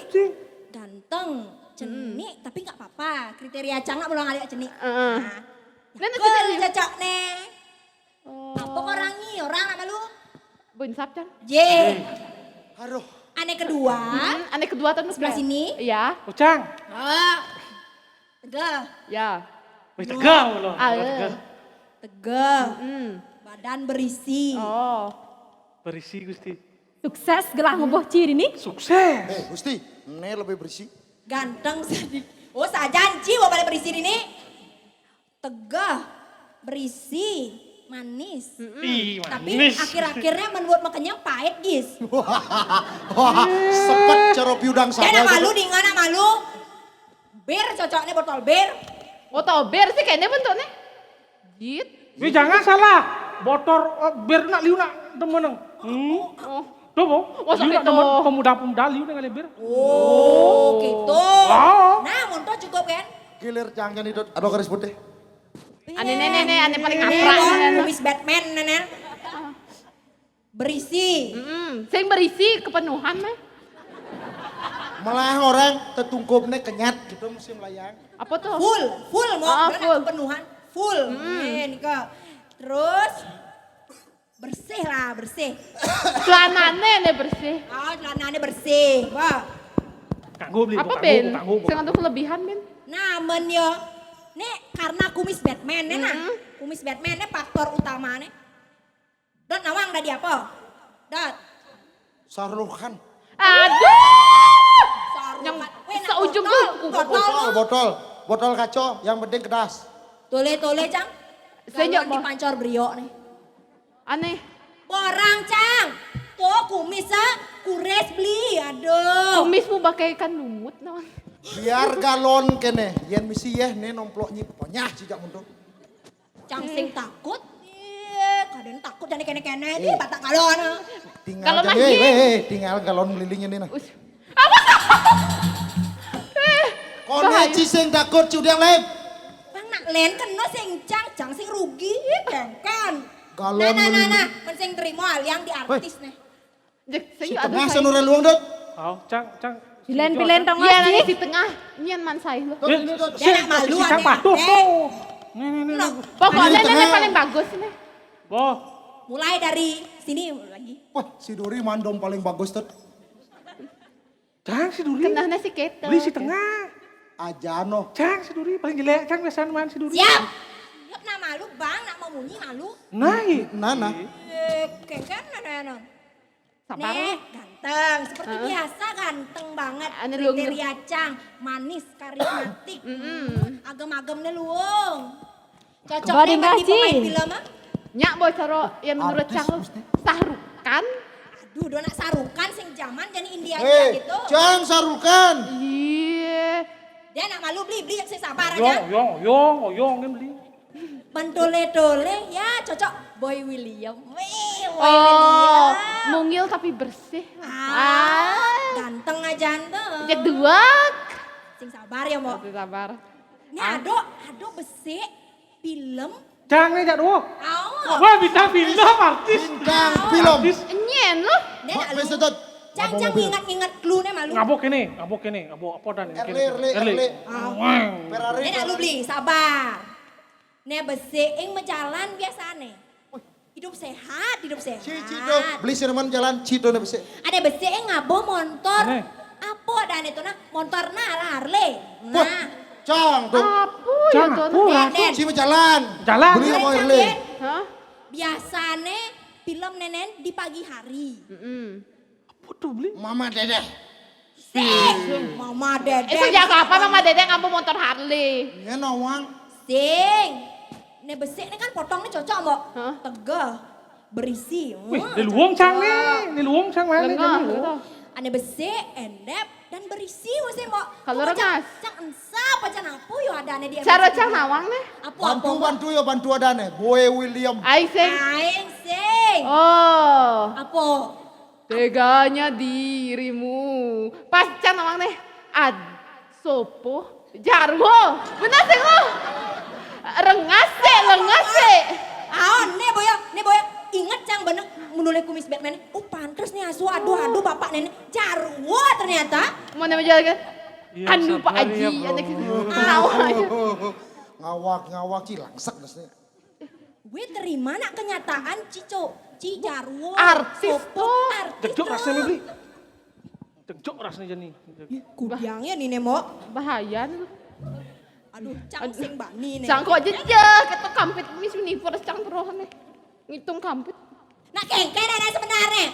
Ganteng, cenik, tapi nggak apa-apa. Kriteria Cang nggak belum ada cenik. Heeh. Nah, Nenek Yakul cenik. cocok nih. Apa orangi? Orang nama lu? Bunsap Cang. J. Aduh. Aneh kedua. Aneh kedua tuh Sebelah sini. Iya. Ucang. Ah. Tegah. Ya. Wih tegang loh. Ah, Tegah. Badan berisi. Oh. Berisi Gusti. Sukses gelah ngeboh Ci ini. Sukses. Gusti, ini lebih bersih. Ganteng sedih. Oh sajanji mau balik berisi ini. Tegah. Berisi. Manis. Ih, Tapi manis. akhir-akhirnya menurut makanya pahit gis. Wah, sepet cara piudang Dia sama. malu di ngana malu. Bir cocoknya botol bir. Botol bir sih kayaknya bentuknya. Jit. Wih jangan salah. Botol bir nak liu nak temeneng. Oh. Tuh po. Masa Liu nak gitu? temen pemuda-pemuda liu nak bir. Oh, gitu. Oh. Nah, monto cukup kan? Gilir jangan itu. Aduh garis putih. Aneh aneh paling Ini aprak. loh, kumis Batman, nenek. Berisi. Sing berisi kepenuhan mah. Malah orang tetungkupnya kenyat gitu musim layang. Apa tuh? Full mau Ah, bener full. kepenuhan. Full. Nih, Niko. Terus bersih lah, bersih. Celanane nih bersih. Oh, celananya bersih. Wah. Kanggo beli. Apa Ben? Kanggo. Sing untuk kelebihan Ben. Nah, men yo. Nih, karena kumis Batman nih nah. Kumis Batman nih faktor utama nih. Dot nawang tadi apa? Dot. Sarlukan. Aduh. Yang Weh, nah, seujung botol. Botol. Botol kaco yang penting kedas. Tole Cang. Saya Galon nyoba. dipancor brio nih. Aneh. Borang Cang. Tuh kumis kures beli. Aduh. Kumismu bagaikan lumut naon. Biar galon kene, yen misi yeh ne nomplok nyi ponyah sijak mundur. Cang sing takut. Kadang takut jadi kene-kene di batak galon. Tinggal Kalau jadi, lagi- tinggal galon ngelilingin ini nah. Us. Kone sing takut cudang lem. Bang nak len kena sing Cang sing rugi kengkan. Galon Nah, men sing terima yang di artis nih. Jek Si saya tengah aduh. senure luang dot. Au, Cang. Pilen-pilen tong Iya, ngasih. nangis di tengah. Nyian man saya lo. Dot ini dot. Dia nak malu Si Cang ada. patuh tuh. Nih. Pokoknya Ini di nenek tengah. paling bagus nih. Boh. Mulai dari sini lagi. Wah, si Dori mandom paling bagus dot. Cang si Duri. Kenahnya si Keto. Beli si tengah. Ajano. Cang si Duri paling jelek. Cang biasaan main si Duri. Siap. Siap nak malu bang, nak mau munyi malu. Nah, Nana. Kengkan ada. Sabar. Nih, ganteng. Seperti biasa ganteng banget. Ane luang. Kriteria Cang, manis, karismatik. Agam-agam nih luang. Cocok Body nih bagi Mbak Ci. pemain film ah. Nyak boy caro ya menurut Artis Cang lo. mesti. Sahrukan. Aduh, do nak sarukan sing zaman jadi India gitu. Jangan sarukan. Iya. Dia nak malu beli sing sabar aja. Yong kan beli. Mentole-tole ya cocok Boy William. Wih, Boy Oh, William. mungil tapi bersih. Ganteng aja tuh. Cek dua. Sing sabar ya, Mo. Sabar. Ini ado besi film. Cang nih jak dua. Aw. Wah bintang film artis. Bintang film. Artis. Nyen lo. Dia Mak nak besi lu. dot. Cang ingat-ingat clue nih malu. Ngabuk ini. Ngabuk ini. Erle. Ferrari. Dia nak lu beli, sabar. Nih besi ing menjalan biasa nih. Hidup sehat. Cito, beli sireman jalan Cito nih besi. Ada besi ing ngabo motor. Aneh. Apa dan itu nah motor Harley. Wah, Nah. Cang tuh. Apa ya Cang tuh? aku lah. Den. Si jalan. Jalan. Beli sama Cang, Erle. Den. Hah? Biasanya film nenen di pagi hari. Apa tuh beli? Mama Dedeh. Mama Dede. Sejak kapan Mama Dede ngambil motor Harley? Ini nawang. Sing. Nih besi ini kan potong nih cocok, Mbok. Hah? Tegah. Berisi. Wih, di luang Cang nih. Di luang Cang mana nih? Lengah. Di luang. gitu. Ane besi, endep, dan berisi wes Mbok. Kalau Kok rengas? Cang ensa apa cang apa yo ada ane dia. Cara Cang nawang nih? Apa? Bantu ya bantu ada nih. Boy William. Aiseng. Aing sing. Oh, Apa? teganya dirimu. Pas Cang nawang nih. Sopo. Jarwo. Bener sih lo. Rengas sih. Nih boya. Ingat Cang bener menulis kumis Batman. Pantes nih aduh bapak nenek Jarwo ternyata. Mau nama jalan kan? Iya, Aduh Pak sabar Haji. ya, Bro. Anak itu. Nawang. Ngawak cilangsek nasi. Gue terima nak kenyataan Ci Jarwo. Artis Sopo, tuh. Artis Degdok tuh. rasanya beli. Degdok rasanya jadi. Kudiangnya nih Nemo. Bahaya nih. Aduh, Cang sing bani nih. Cang kok jejak. Kita kampit Miss Universe Cang terus nih. Ngitung kampit. Nak kengke ada sebenarnya.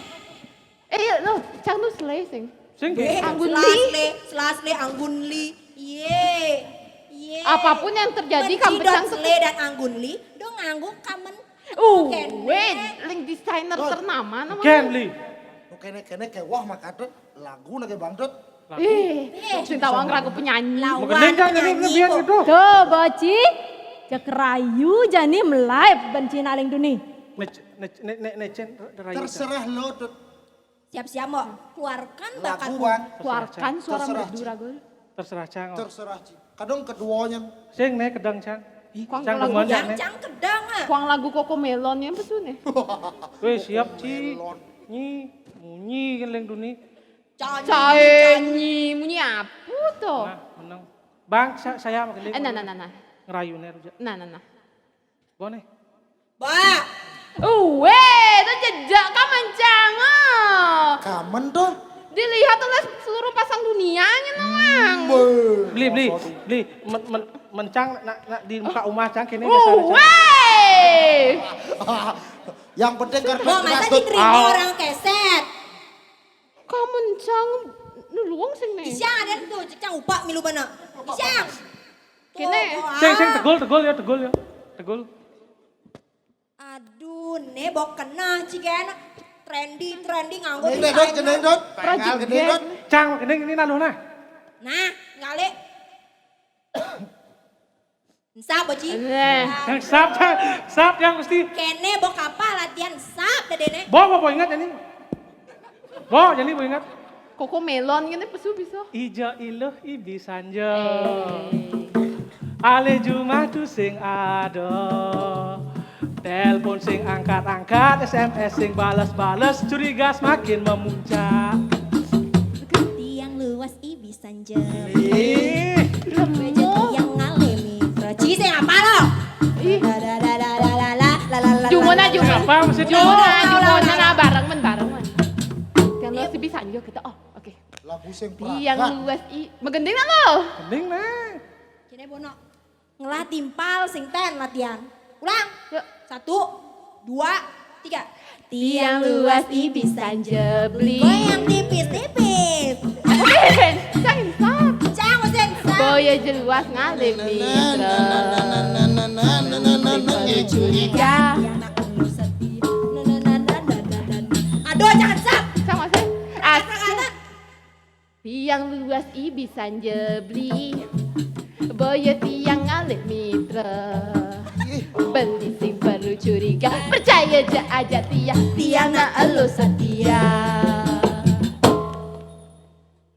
Iya loh. Cang tuh selesing. Sing Anggun Selasle Anggun Li. Ye. Apapun yang terjadi kampit Cang Sle dan Anggun Li do nganggung kamen. Wait, link designer ternama namanya. Ken beli. Kene wah makadot lagu nage bangdot. Cinta Wang ragu penyanyi. Mau gendeng Cang jadi biar gitu. Tuh, Boci. Cek rayu jani melive benci naling duni. Necen rayu. Terserah lo dot. Siap-siap mau keluarkan bakat. Lagu bang. Keluarkan suara Terserah, merdu ragu. Terserah Cang. Terserah Ci. Kadang keduanya. Sing nih kedang Cang. Kuang Cang lagu, kemana Yang nih? Cang kedang ah. kuang lagu Koko Melon yang betul nih. Wih siap Ci. Munyi kan leng duni. Caenyi, munyi apa tuh? Nah, menang. Bang, saya makin leng. Nah. Ngerayu nih rujak. Nah. Boleh. Ba. Itu jejak kaman Cang. Kamen tuh. Dilihat oleh seluruh pasang dunianya nawang. Beli. Mencang di muka rumah Cang kini biasa Cang. Yang penting karpet Mau masa keras dot. diterima orang keset. Kamu Cang nuluang sing nih. Isyang ada tuh Cang upak milu mana. Isyang. Kene. Sing tegul ya. Tegul. Aduh. Aduh, ne bok kena cigen. Trendy nganggo Gendeng dot, gendeng dot. Pengal gendeng dot. Cang, ini naluh nah. Nah, ngale. Sap Boci. Yang sap yang mesti. Kene bok apa latihan sap dedene. Bo ingat ini. Bo, jadi bo ingat. Koko melon gini pesu bisa. Ijo iluh ibi sanjo. Ale jumatu sing ado. Telepon sing angkat-angkat, SMS sing balas-balas, curiga semakin memuncak. Tiang luas ibi sanja. Ih, Bejo yang ngalemi. Ci sing apa lo? Ih, La. jumona. apa maksudnya? Jumona na bareng men. Kan lo si bisa juga kita. Oh, oke. Lagu sing Tiang peragat. luas Megendeng na lo. Mending nah. Cine bono. Ngelah timpal sing ten latihan. Ulang. Yuk. 1, 2, 3. Tiang luas bisa jebli. Goyang tipis-tipis. Cang insap. Cang mesin sap. Boya jeluas ngalim mitra. Curiga. Aduh jangan sap. Cang masih. Asik. Kata-kata. Tiang luas bisa jebli. Boya tiang ngalim mitra. Beli sing baru curiga. Percaya aja tiang na elu setia.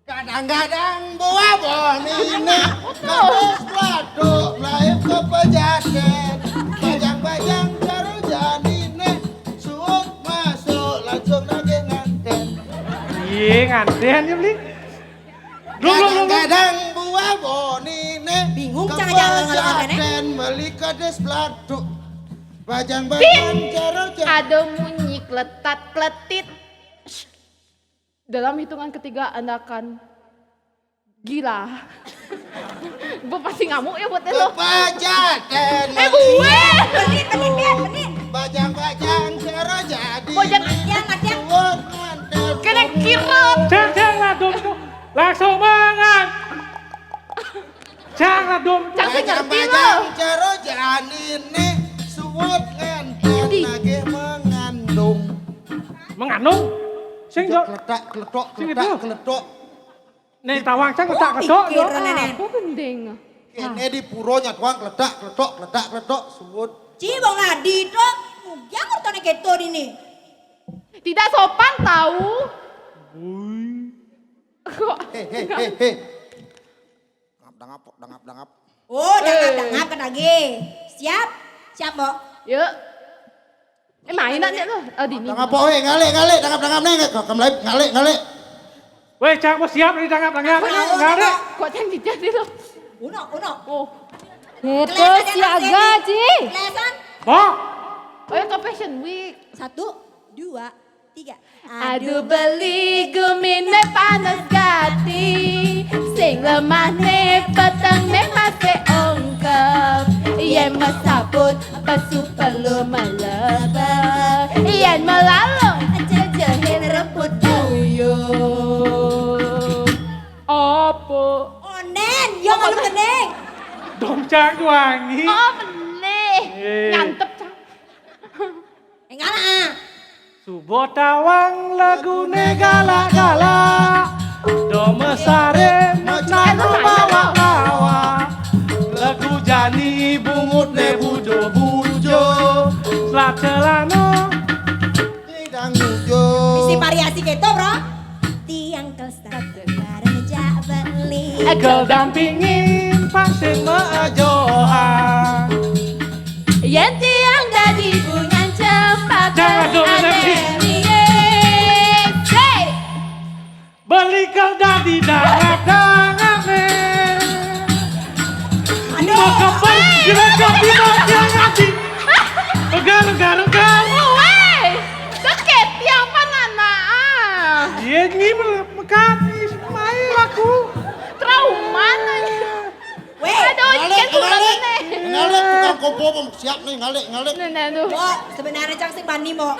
Kadang-kadang buah bonina, kados pladuk, laif kepejaten, bajang-bajang jaro janine, suut masuk langsung lagi nganten. Iya nganten ya beli. Kadang-kadang buah bonina, Bingung jangan kepejaten, beli kados pladuk, bajang-bajang jaro janine. Ada bunyi kletat kletit. Dalam hitungan ketiga Anda akan gila. Gue pasti ngamuk ya buat lo. Kepejaten, Gue. Menit. bajang-bajang jaro jadi. Bojang Latihan. Suut nganten. kena kirap. Jangan dom itu. Langsung mangan. Jangan dom. Cang sih ngerti lo. Bajang-bajang jaro janine, suut nganten lagi mengandung. Mengandung. Sing jo. Kletak, Sing kletak, itu. kletak. Nih tawang cang ketak kedok. Pikir nenek. Aku gendeng. Ini di puronya tuang kletak, kletak, suut. Cibong lah di dok. Yang urutane keto ini. Tidak sopan tahu. Kok Hei. Dangap. Oh, dangap kan lagi. Siap, Mbok. yuk. Mainan ya lo. Oh dini. Dangap apa hei, ngale, dangap neng. Ngale. Weh cang mau siap nih tangkap tangan. Nggak ada. Kok cang dijadi lo. Uno. Oh. Itu siaga, Ci. Lesan. Bo. Oh ya ke Fashion Week. 1, 2, 3. Aduh beli gumine panas gati. Sing lemah ne petang ne masih ongkep. Yen mesaput pesu perlu melebah. Yen melalung jejehin remput buyung. Apa? Onen, yo kalau keneng. Dom cang wangi. Oh benih. Nyantep cang. Enggak. Subo tawang lagu negala-gala. Do mesare mesnaru bawa-bawa. Lagu jani bungut ne bujo-bujo. Selap celana. Tidang ujo. Misi variasi keto, Bro. Tiang kelesat bareng jak beli. Ekel dampingin pasing meajohan. Yen tiang dadi bunyan cepat. Jangan dong, nanti. Beli kau dadi dangap maka bergerak binat yang hati. Ugal. Weh, sakit tiang panana. Iya ini mekati main aku. Trauma nanya. Weh, Aduh, ikan kurang nih. Ngale tukang kompo siap nih, ngale. Nenek tuh. Mbok, sebenarnya cang sing bani, Mbok.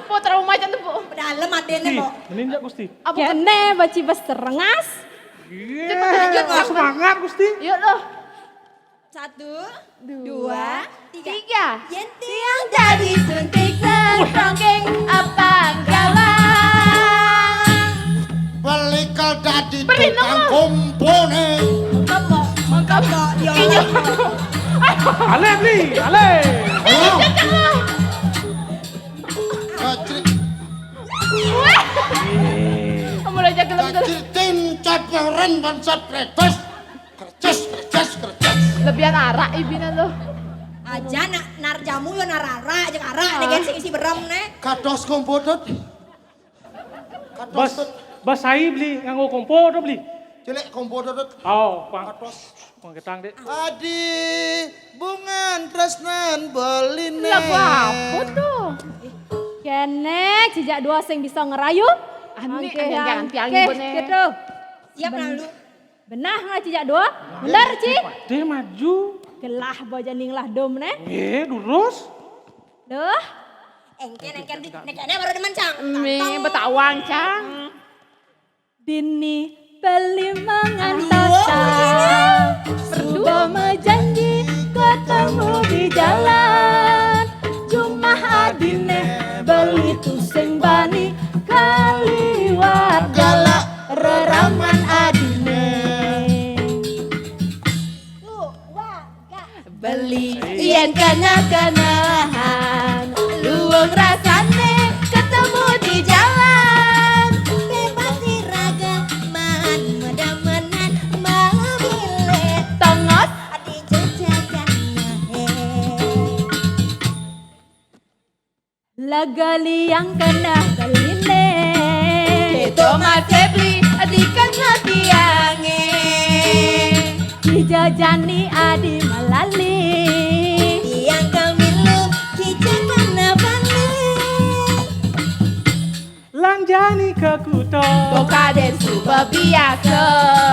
Po trauma aja tuh, Bu. Pedalem adene, Mbok. Meninjak Gusti. Apa? Kene baci bes terengas. Iya, semangat Gusti. Yuk loh. Satu, dua, 3. tiga. Yenti Yang jadi suntik serongkeng apa galang. Beli ke dadi Beri tukang nomor. kumpone. mengkap kok. Ya Allah. Ale beli, ale. Ayo. Jangan. Kacri, Kamu udah jaga gelem. kacitin caperen bansat kertas. Kertas. Lebihan arak ibina lo. Aja nar jamu yo narara jeung ara nih sing isi berem nih. Kados kompodot. Bos, Kados bos saya beli nganggo kompo udah beli. cilik kompodot. Oh, pang Kados. ketang deh. Adi bungan tresnan beline. Lagu apa tuh? Kenek sejak dua sing bisa ngerayu. Ani Angke, jangan angke, tiang bone. gitu. Siap lalu. Benah nggak cijak dua? Benar Ci? Dia maju. Gelah bojaning lah dom ne. Lurus. Duh. Engken nekane baru demen cang. Mi betawang cang. Dini beli mengantarkan. Berdua menjanji ketemu di jalan. Cuma adine beli tuseng bani kaliwat galak reraman adine. Beli yen kena-kenahan luwung rasane ketemu di jalan. Bebas diragaman medemenan mamile. Tongos Adi jajakan mahe. lagali yang kena galine. Itu masih beli adikan tiange. Dijajani adi malali. Yang kamilu kijakan nabane. Lanjani ke kuto. Bokaden suba biasa.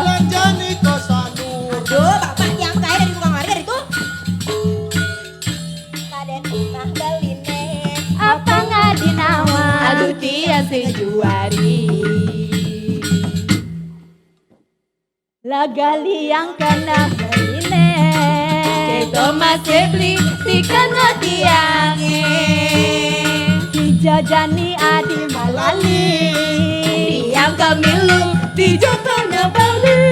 Lanjani ke sanur. Aduh, bapak yang kaya dari tukang warga itu. Kaden imah beline. Apa nggak dinawan? Aduh tia sejuari. Lagali yang kena galine. Itu masih beli tikan tiange. Dijajani adi malali. Yang kamilu dijokan bali.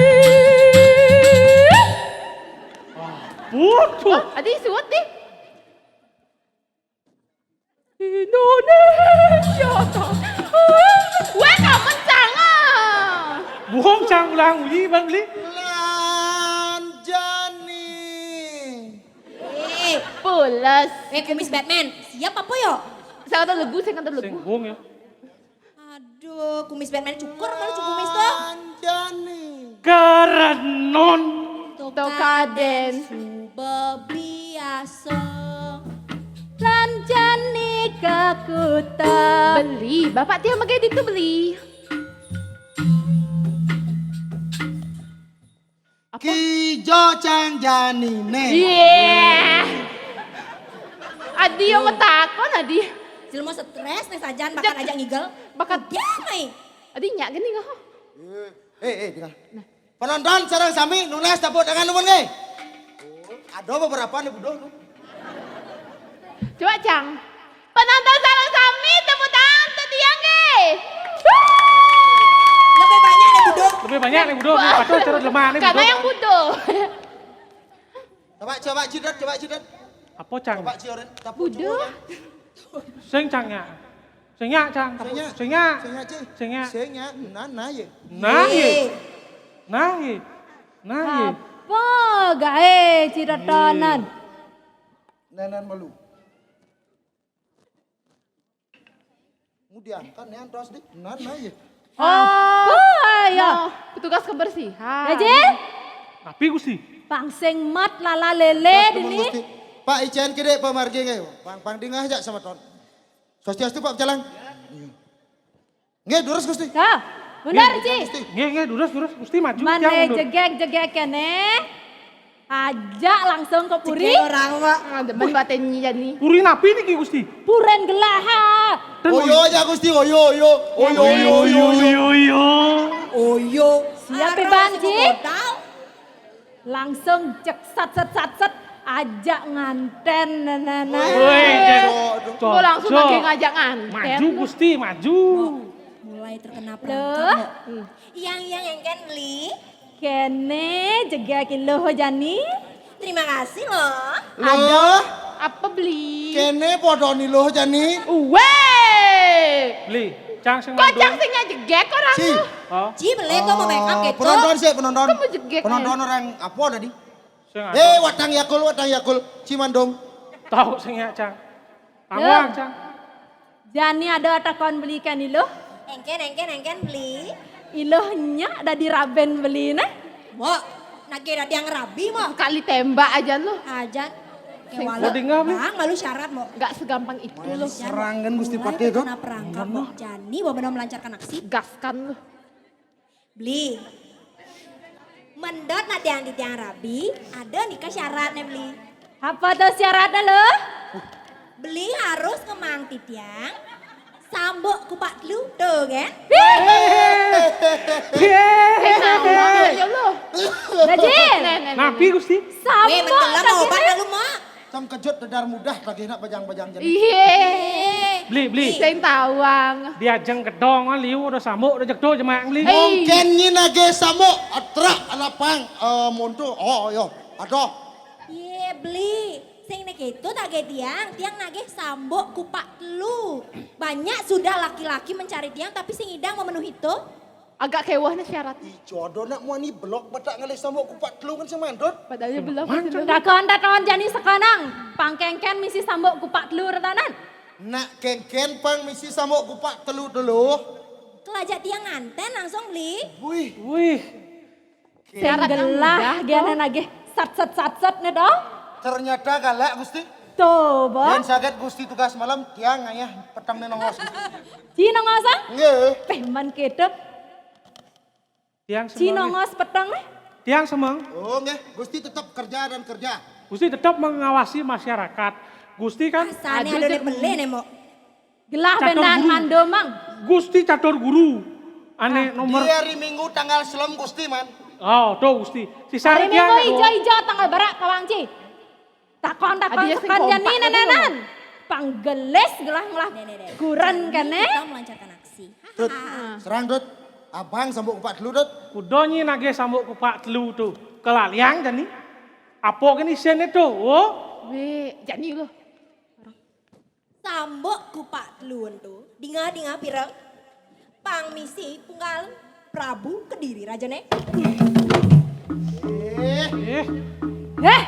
Putu. Adi suat deh. Indonesia. Weh kamu jangan. Buang cang ulang uji bang beli. Lanjani. Pulas. Kumis Batman. Siap apa yo? Saya kata legu, saya kata Sing legu. buang ya. Aduh, kumis Batman cukur mana cukur kumis tuh? Lanjani. Karenon. Tokaden. Suba biasa. Lanjani ke kuta. Beli, bapak tiap pakai itu beli. Kijo cang jani ne. Yeah. Adi yang metakon Adi. Silmo stres nih sajan makan aja ngigel. Bakat Ya, Mai. Adi nyak gini nggak? Dengar. Penonton sareng sami nulis tepuk tangan nuwun ge. Ada beberapa nih budo. Coba Cang. Penonton sarang sami tepuk tangan tuh tiang ge. Lebih banyak deh budok. Lebih banyak nih budo. Patut cara lemah nih Karena budo. yang budo. Coba cidat. Apa cang? Coba cidat. Budo. Sing cangnya. Singnya cang. Singnya. Singnya. Senya nana ye. Nah ye. Nah ye. Nah ye. Apa gae ciratonan? Nanan malu. Kemudian kan yang tos di nana ye. Apa ya? Oh, petugas kebersihan. Rajin? Tapi gusti. Pangseng mat lala lele dini. Pak Ijen kede pemargi nge. Pang dingah aja sama ton. Swastiastu Pak jalan. Nge durus gusti. Kah? Benar Ci? Nge durus gusti maju. Mane Cang, mundur. jegek kene. Ajak langsung ke puri. Orang mak. Ah, demen batin jadi. Puri napi nih ki gusti. Puren gelaha. Oyo aja gusti oyo. Yo. Oyo. Siap, Bang Ci? Langsung cek sat ajak nganten nana. Woi, Kok langsung lagi ngajak nganten. Maju Gusti, maju. Mulai terkena Loh. perangkap. Yang kan beli. Kene jegakin loh Jani. Terima kasih loh. Loh, Apa beli? kene podo nih loh Jani. Weh. Beli, cang sing Kok mandul. cang sing ngajegek orang Si. tuh? Oh, Ci beli kok mau make up gitu. Penonton sih, penonton. Kamu jegek, Penonton orang apa tadi? sing Watang Yakul, Cimandong. tahu sing ya cang. Awang cang. Jani ada takon belikan iloh. Engken beli. Ilohnya ada di Raben beli nah. Mo, nagi ada yang rabi mo. Kali tembak aja lu. Ajan. Sing boding nggak, Bli? Bang, malu syarat mo. Gak segampang itu lu. Serangan Gusti Mulai Pati itu. terkena perangkap mo. Jani mau benar melancarkan aksi. Gaskan lu. Beli. Mendot ada yang di tiang rabi, ada nikah syaratnya beli. Apa tuh syaratnya loh? Beli harus kemang titiang, sambok kupak lu tuh kan. Kenapa ya lu? Rajin. Napi Gusti. Weh, Sampo mentelah mau obat lu mo. Cam kejut dedar mudah lagi nak bajang-bajang Jani. Iya. Beli. Sing tawang. Diajeng kedong liu udah samuk udah jekdo jemang beli. Mungkin nyi nage samo atrak alapang monto. Oh yo, aduh. Iya beli. Sing nek itu tak tiang nage sambok kupak lu. Banyak sudah laki-laki mencari tiang tapi sing idang memenuhi itu. Agak kewahnya syarat. Jodoh nak mau ni blok batak ngalih samo kupat telu kan semandot. Padahal belum. Takon Jani sekarang. Pangkengken misi sambok kupak telur tanan. Nak kengken pang misi samo kupat telu dulu. Kelajak tiang nganten langsung beli. Wih, Sing Syaratnya gelah mudah, gana nage sat nih dong. Ternyata galak Gusti. Tuh, Dan Bo. sakit Gusti tugas malam tiang ayah petang nenongos. Cino ngosang? Nggih. Pehman kita. tiang Cino semang. ngos petang nih. Tiang semang. Oh nggih, Gusti tetap kerja dan kerja. Gusti tetap mengawasi masyarakat. Gusti kan Asane Aduh, ada Cek. beli nih mo. Gelah Catur bendan guru. mandomang. Gusti catur guru. Ane nomor. Di hari Minggu tanggal selom Gusti man. Oh, tuh Gusti. Si Hari sari minggu tiang. ijo-ijo tanggal barak kawangci. Takon Adinya sing sekan kompak Jani itu nenenan. Panggeles gelah ngelah kuran kan Kita melancarkan aksi. Dut, serang Dut. Abang sambuk kupat telu Dut. Kudonyi nage sambuk kupak telu tuh. Kelaliang jani. Apa gini sen itu? Oh, Weh, jani lu. Sambok kupak teluan tuh. Dinga pirang. Pang misi punggal Prabu Kediri Rajane. Eh,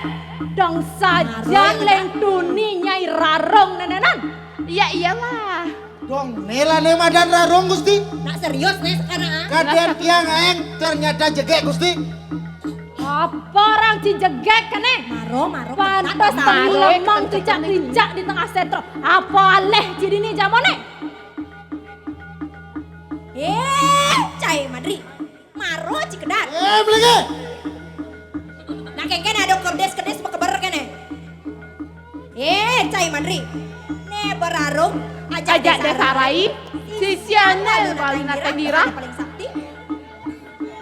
dong saja leng tuni nyai rarong nenenan. Iya iyalah. Dong, nela nema dan rarong Gusti. Nak serius nih sekarang ah. Kadian tiang aeng ternyata jegek Gusti. Apa orang cijegek kene? Maro. Pantas Maro, lemang kenceng-kenceng cicak-cicak di tengah sentro. Apa aleh jadi ini jamone? Cai Madri. Maro cikedar. Beli Nah kene ada kerdes bekeber kene. Cai Madri. Ne berarung Ajak desarai. Sisiannya paling natendira. Paling sakti.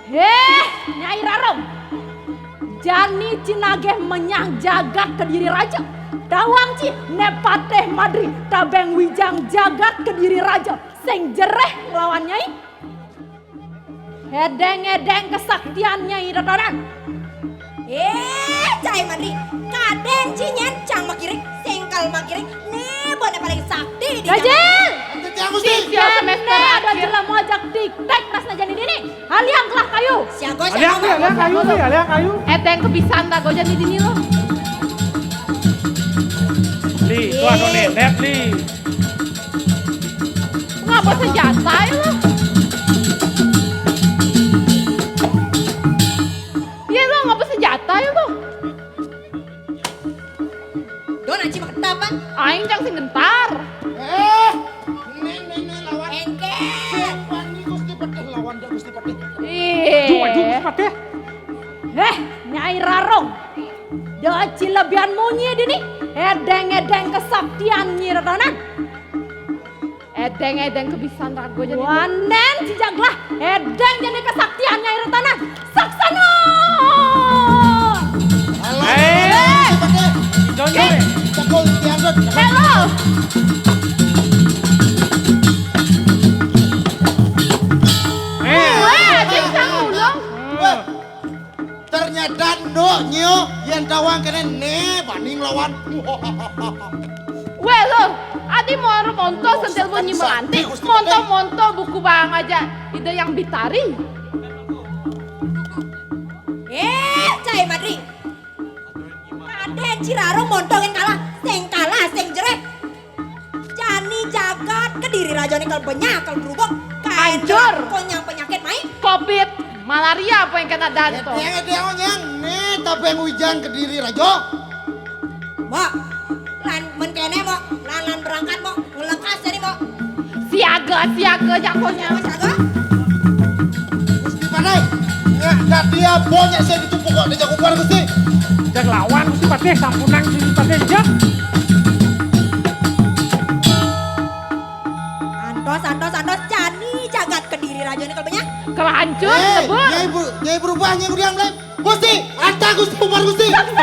Nyai rarong. Jani cinage menyang jagat Kediri Raja. Dawang ci nepateh madri tabeng wijang jagat Kediri Raja. Sing jereh lawan nyai. Hedeng-hedeng kesaktian nyai ratoran. Cai Madri. Kadeng cinyen cang makirik. Sengkal makirik. Ne bona paling sakti di Rajin! tiang Gusti. Sisia semester Kene ada akhir. jelas mojak tik-tek rasna jani dini. Haliang kelah kayu. Siago aliang kayu nih, aliang kayu. Eteng kebisan tak gue jadi dini lo. Li, tuh anu nenek li. Ngapa senjata ya lo? Iya lo ngapa senjata ya lo? Don anci mah ketapan. Aing cang sing gentar. Nene lawan. Engkel. Wani Gusti Pati lawan dia Gusti Pati. Maju cepat ya. Nyai rarong. Doci lebihan munyi dini. Edeng-edeng kesaktian nyi ratoran. Edeng kebisan tak gue jadi. Wanen cijaglah. Edeng jadi kesaktian nyai ratoran. Saksana! diangkat. Hello. Weh, adik sang ulung. Weh, ternyata ndoknya yang tawang kena ne banding lawan. Weh lo, adik mau monto sentil bunyi melantik. Monto buku bang aja. Ide yang bitari. Cai Madri. Kaden Ciraro montongin kalah, seng jerek. Jani jagat kediri raja nih kalau banyak kalau berubah. Hancur. Konyang penyakit main. Covid, malaria apa yang kena danto. Dia nyang ne tapi yang hujan ke diri rajo. Mo, lan menkene mo, lan berangkat mo, ngelekas jadi mo. Siaga jagonya. Mas Aga, Gusti pandai. Nggak dia banyak saya ditumpuk kok di jago keluar Gusti. Jak lawan Gusti Patih, sampunang Gusti Patih jak. antos, Jani jagat kediri raja nih kalau banyak. Kalau hancur, sebut. Nyai berubah nyai udah mulai. Gusti, anta Gusti bubar Gusti. Aduh,